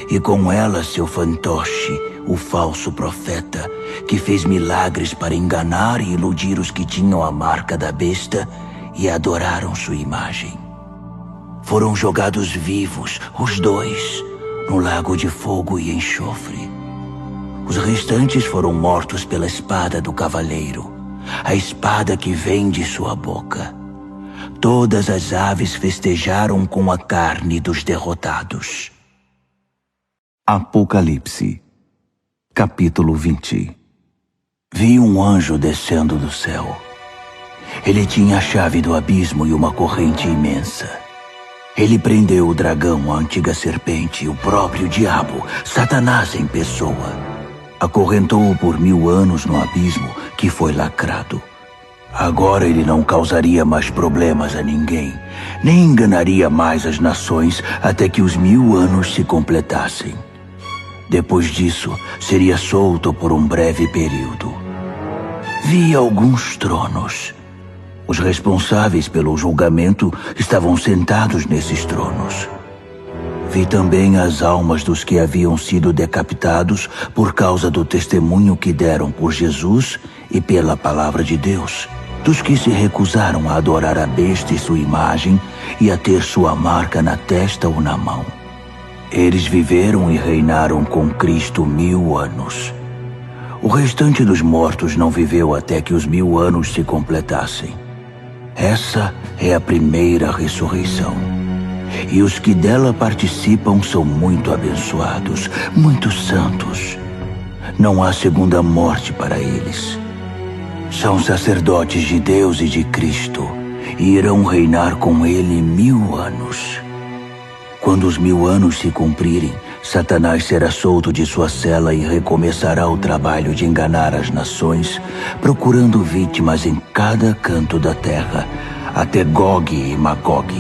e com ela seu fantoche, o falso profeta, que fez milagres para enganar e iludir os que tinham a marca da besta e adoraram sua imagem. Foram jogados vivos, os dois, no lago de fogo e enxofre. Os restantes foram mortos pela espada do cavaleiro, a espada que vem de sua boca. Todas as aves festejaram com a carne dos derrotados. Apocalipse, capítulo 20. Vi um anjo descendo do céu. Ele tinha a chave do abismo e uma corrente imensa. Ele prendeu o dragão, a antiga serpente, o próprio diabo, Satanás em pessoa. Acorrentou-o por 1000 anos no abismo que foi lacrado. Agora ele não causaria mais problemas a ninguém, nem enganaria mais as nações até que os 1000 anos se completassem. Depois disso, seria solto por um breve período. Vi alguns tronos. Os responsáveis pelo julgamento estavam sentados nesses tronos. Vi também as almas dos que haviam sido decapitados por causa do testemunho que deram por Jesus e pela palavra de Deus, dos que se recusaram a adorar a besta e sua imagem e a ter sua marca na testa ou na mão. Eles viveram e reinaram com Cristo 1000 anos. O restante dos mortos não viveu até que os 1000 anos se completassem. Essa é a primeira ressurreição. E os que dela participam são muito abençoados, muito santos. Não há segunda morte para eles. São sacerdotes de Deus e de Cristo, e irão reinar com ele 1000 anos. Quando os 1000 anos se cumprirem, Satanás será solto de sua cela e recomeçará o trabalho de enganar as nações, procurando vítimas em cada canto da terra, até Gog e Magog.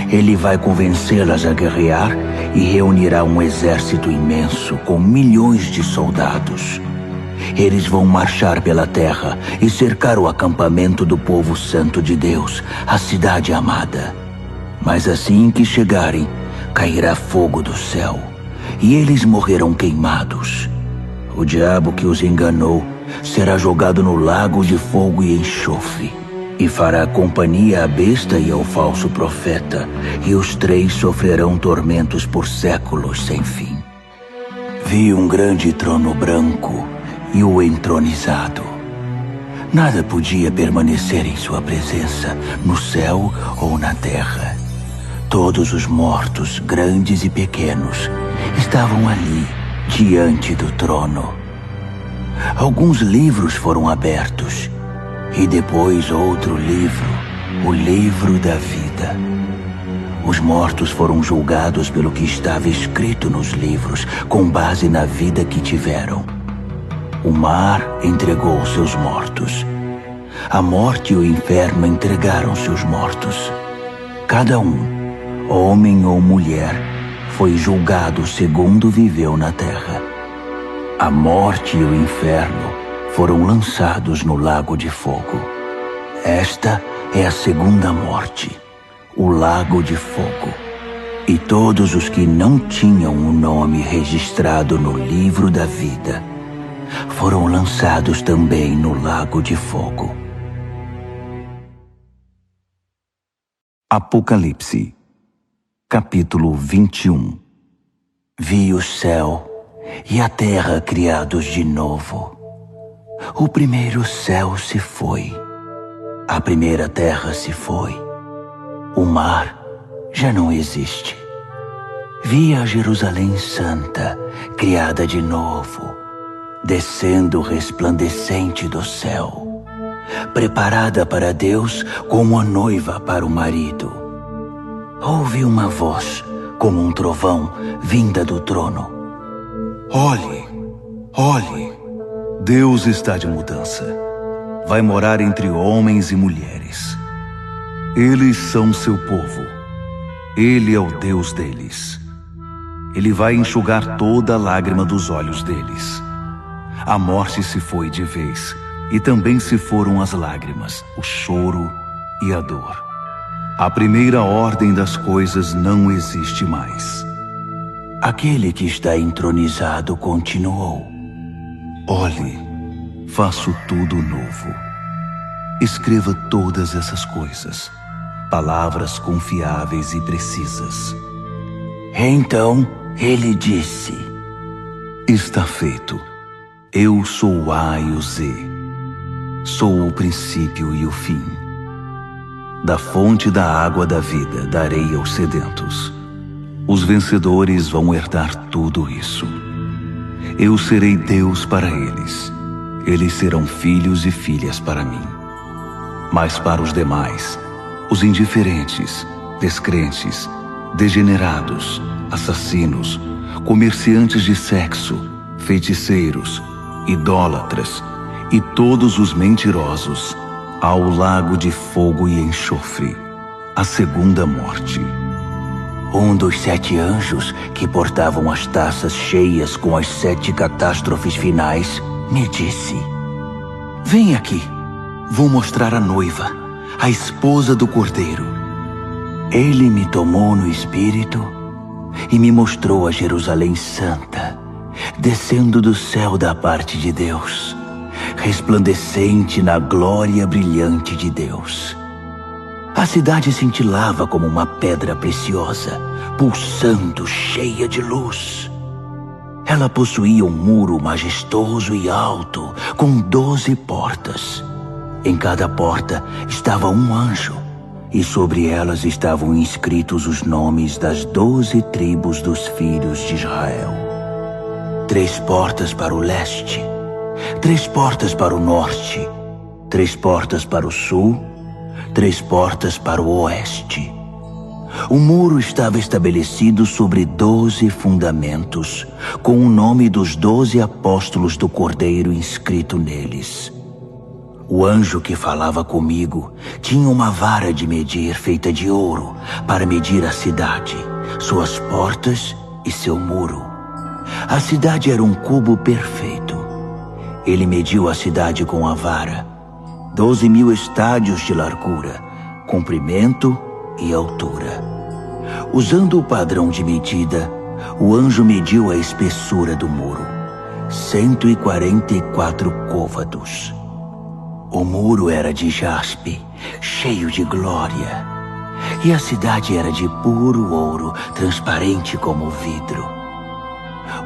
Ele vai convencê-las a guerrear e reunirá um exército imenso com milhões de soldados. Eles vão marchar pela terra e cercar o acampamento do povo santo de Deus, a cidade amada. Mas assim que chegarem, cairá fogo do céu, e eles morrerão queimados. O diabo que os enganou será jogado no lago de fogo e enxofre, e fará companhia à besta e ao falso profeta, e os 3 sofrerão tormentos por séculos sem fim. Vi um grande trono branco e o entronizado. Nada podia permanecer em sua presença, no céu ou na terra. Todos os mortos, grandes e pequenos, estavam ali, diante do trono. Alguns livros foram abertos, e depois outro livro, o livro da vida. Os mortos foram julgados pelo que estava escrito nos livros, com base na vida que tiveram. O mar entregou seus mortos. A morte e o inferno entregaram seus mortos. Cada um, homem ou mulher, foi julgado segundo viveu na terra. A morte e o inferno foram lançados no lago de fogo. Esta é a segunda morte, o lago de fogo. E todos os que não tinham o nome registrado no livro da vida foram lançados também no lago de fogo. Apocalipse, capítulo 21. Vi o céu e a terra criados de novo. O primeiro céu se foi, a primeira terra se foi, o mar já não existe. Vi a Jerusalém Santa, criada de novo, descendo resplandecente do céu, preparada para Deus como a noiva para o marido. Ouvi uma voz, como um trovão, vinda do trono. Olhe, olhe, Deus está de mudança. Vai morar entre homens e mulheres. Eles são seu povo. Ele é o Deus deles. Ele vai enxugar toda a lágrima dos olhos deles. A morte se foi de vez, e também se foram as lágrimas, o choro e a dor. A primeira ordem das coisas não existe mais. Aquele que está entronizado continuou. Olhe, faço tudo novo. Escreva todas essas coisas, palavras confiáveis e precisas. Então ele disse: Está feito. Eu sou o A e o Z. Sou o princípio e o fim. Da fonte da água da vida darei aos sedentos. Os vencedores vão herdar tudo isso. Eu serei Deus para eles. Eles serão filhos e filhas para mim. Mas para os demais, os indiferentes, descrentes, degenerados, assassinos, comerciantes de sexo, feiticeiros, idólatras e todos os mentirosos ao lago de fogo e enxofre, a segunda morte. Um dos 7 anjos que portavam as taças cheias com as 7 catástrofes finais me disse: Vem aqui, vou mostrar a noiva, a esposa do Cordeiro. Ele me tomou no espírito e me mostrou a Jerusalém Santa, descendo do céu da parte de Deus, resplandecente na glória brilhante de Deus. A cidade cintilava como uma pedra preciosa, pulsando, cheia de luz. Ela possuía um muro majestoso e alto, com 12 portas. Em cada porta estava um anjo, e sobre elas estavam inscritos os nomes das 12 tribos dos filhos de Israel. 3 portas para o leste, 3 portas para o norte, 3 portas para o sul, 3 portas para o oeste. O muro estava estabelecido sobre 12 fundamentos, com o nome dos 12 apóstolos do Cordeiro inscrito neles. O anjo que falava comigo tinha uma vara de medir feita de ouro para medir a cidade, suas portas e seu muro. A cidade era um cubo perfeito. Ele mediu a cidade com a vara, 12.000 estádios de largura, comprimento e altura. Usando o padrão de medida, o anjo mediu a espessura do muro, 144 côvados. O muro era de jaspe, cheio de glória, e a cidade era de puro ouro, transparente como vidro.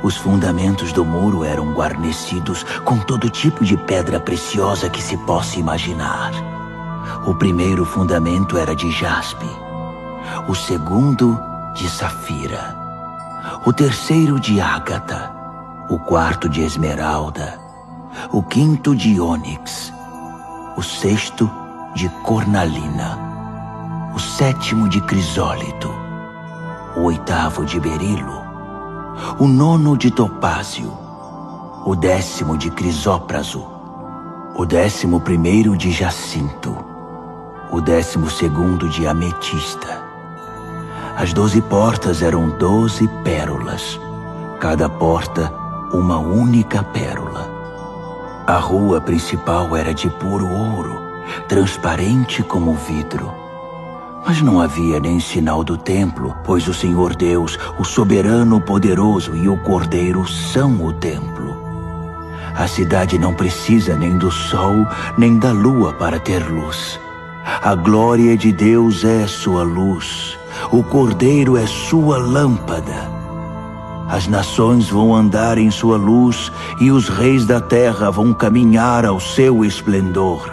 Os fundamentos do muro eram guarnecidos com todo tipo de pedra preciosa que se possa imaginar. O primeiro fundamento era de jaspe, o segundo de safira, o terceiro de ágata, o quarto de esmeralda, o quinto de ônix, o sexto de cornalina, o sétimo de crisólito, o oitavo de berilo, o 9º de topázio, o 10º de crisópraso, o 11º de jacinto, o 12º de ametista. As 12 portas eram 12 pérolas, cada porta uma única pérola. A rua principal era de puro ouro, transparente como vidro. Mas não havia nem sinal do templo, pois o Senhor Deus, o soberano poderoso e o Cordeiro são o templo. A cidade não precisa nem do sol, nem da lua para ter luz. A glória de Deus é sua luz, o Cordeiro é sua lâmpada. As nações vão andar em sua luz e os reis da terra vão caminhar ao seu esplendor.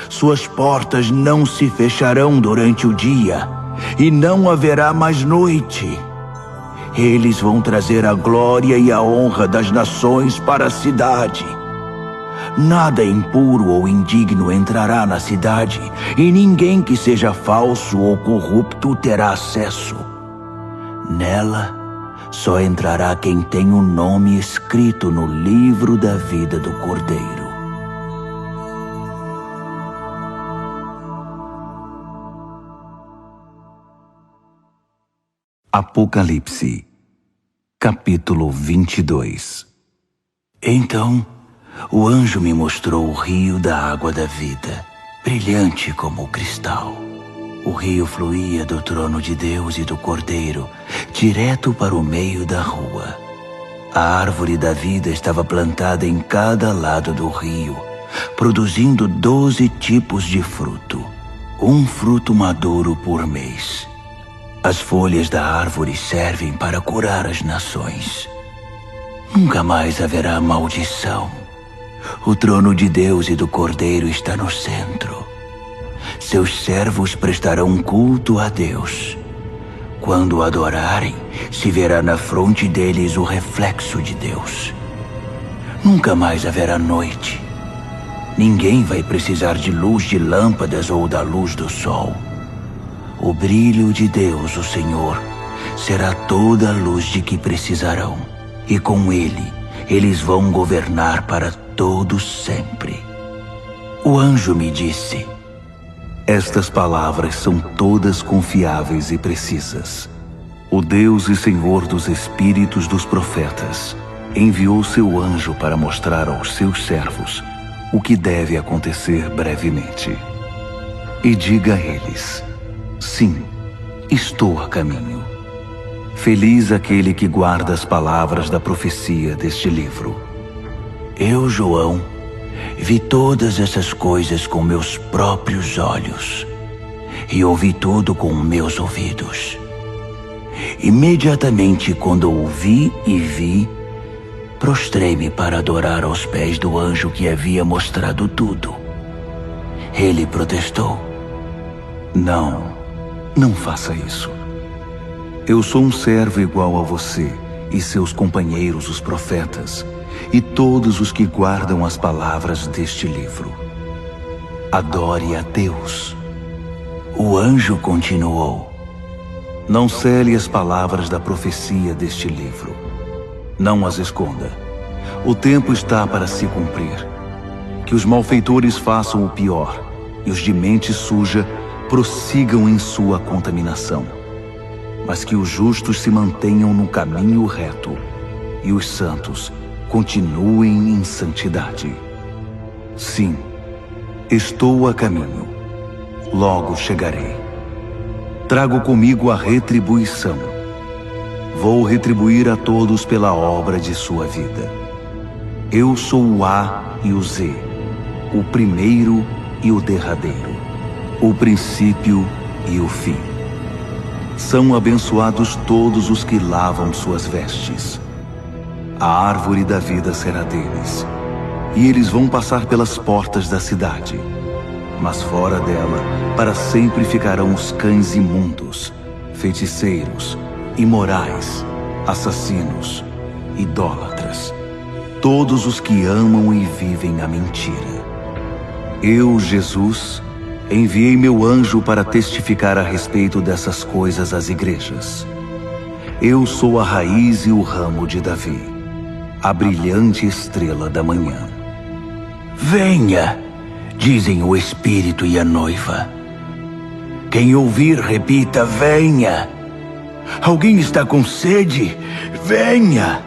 Suas portas não se fecharão durante o dia e não haverá mais noite. Eles vão trazer a glória e a honra das nações para a cidade. Nada impuro ou indigno entrará na cidade, e ninguém que seja falso ou corrupto terá acesso. Nela, só entrará quem tem o nome escrito no livro da vida do Cordeiro. Apocalipse, capítulo 22. Então, o anjo me mostrou o rio da água da vida, brilhante como o cristal. O rio fluía do trono de Deus e do Cordeiro, direto para o meio da rua. A árvore da vida estava plantada em cada lado do rio, produzindo 12 tipos de fruto, um fruto maduro por mês. As folhas da árvore servem para curar as nações. Nunca mais haverá maldição. O trono de Deus e do Cordeiro está no centro. Seus servos prestarão culto a Deus. Quando o adorarem, se verá na fronte deles o reflexo de Deus. Nunca mais haverá noite. Ninguém vai precisar de luz de lâmpadas ou da luz do sol. O brilho de Deus, o Senhor, será toda a luz de que precisarão, e com ele eles vão governar para todos sempre. O anjo me disse: Estas palavras são todas confiáveis e precisas. O Deus e Senhor dos espíritos dos profetas enviou seu anjo para mostrar aos seus servos o que deve acontecer brevemente. E diga a eles: sim, estou a caminho. Feliz aquele que guarda as palavras da profecia deste livro. Eu, João, vi todas essas coisas com meus próprios olhos e ouvi tudo com meus ouvidos. Imediatamente quando ouvi e vi, prostrei-me para adorar aos pés do anjo que havia mostrado tudo. Ele protestou: Não faça isso. Eu sou um servo igual a você e seus companheiros, os profetas, e todos os que guardam as palavras deste livro. Adore a Deus. O anjo continuou: Não cele as palavras da profecia deste livro. Não as esconda. O tempo está para se cumprir. Que os malfeitores façam o pior e os de mente suja prossigam em sua contaminação. Mas que os justos se mantenham no caminho reto e os santos continuem em santidade. Sim, estou a caminho. Logo chegarei. Trago comigo a retribuição. Vou retribuir a todos pela obra de sua vida. Eu sou o A e o Z, o primeiro e o derradeiro, o princípio e o fim. São abençoados todos os que lavam suas vestes. A árvore da vida será deles, e eles vão passar pelas portas da cidade. Mas fora dela, para sempre ficarão os cães imundos, feiticeiros, imorais, assassinos, idólatras, todos os que amam e vivem a mentira. Eu, Jesus, enviei meu anjo para testificar a respeito dessas coisas às igrejas. Eu sou a raiz e o ramo de Davi, a brilhante estrela da manhã. Venha, dizem o Espírito e a noiva. Quem ouvir, repita: venha. Alguém está com sede? Venha.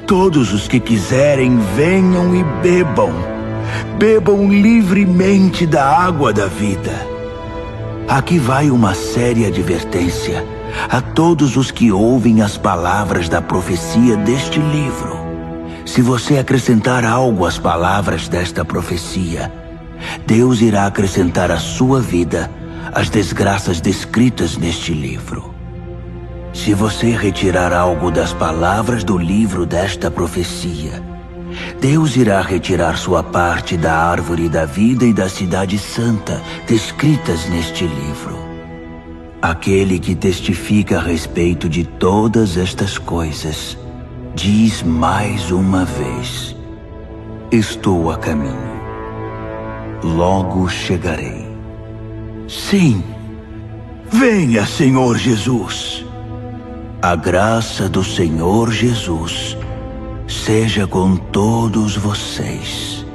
Todos os que quiserem, venham e bebam. Bebam livremente da água da vida. Aqui vai uma séria advertência a todos os que ouvem as palavras da profecia deste livro. Se você acrescentar algo às palavras desta profecia, Deus irá acrescentar à sua vida as desgraças descritas neste livro. Se você retirar algo das palavras do livro desta profecia, Deus irá retirar sua parte da árvore da vida e da cidade santa descritas neste livro. Aquele que testifica a respeito de todas estas coisas diz mais uma vez: estou a caminho. Logo chegarei. Sim, venha, Senhor Jesus. A graça do Senhor Jesus seja com todos vocês.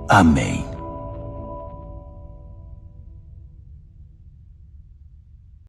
Amém.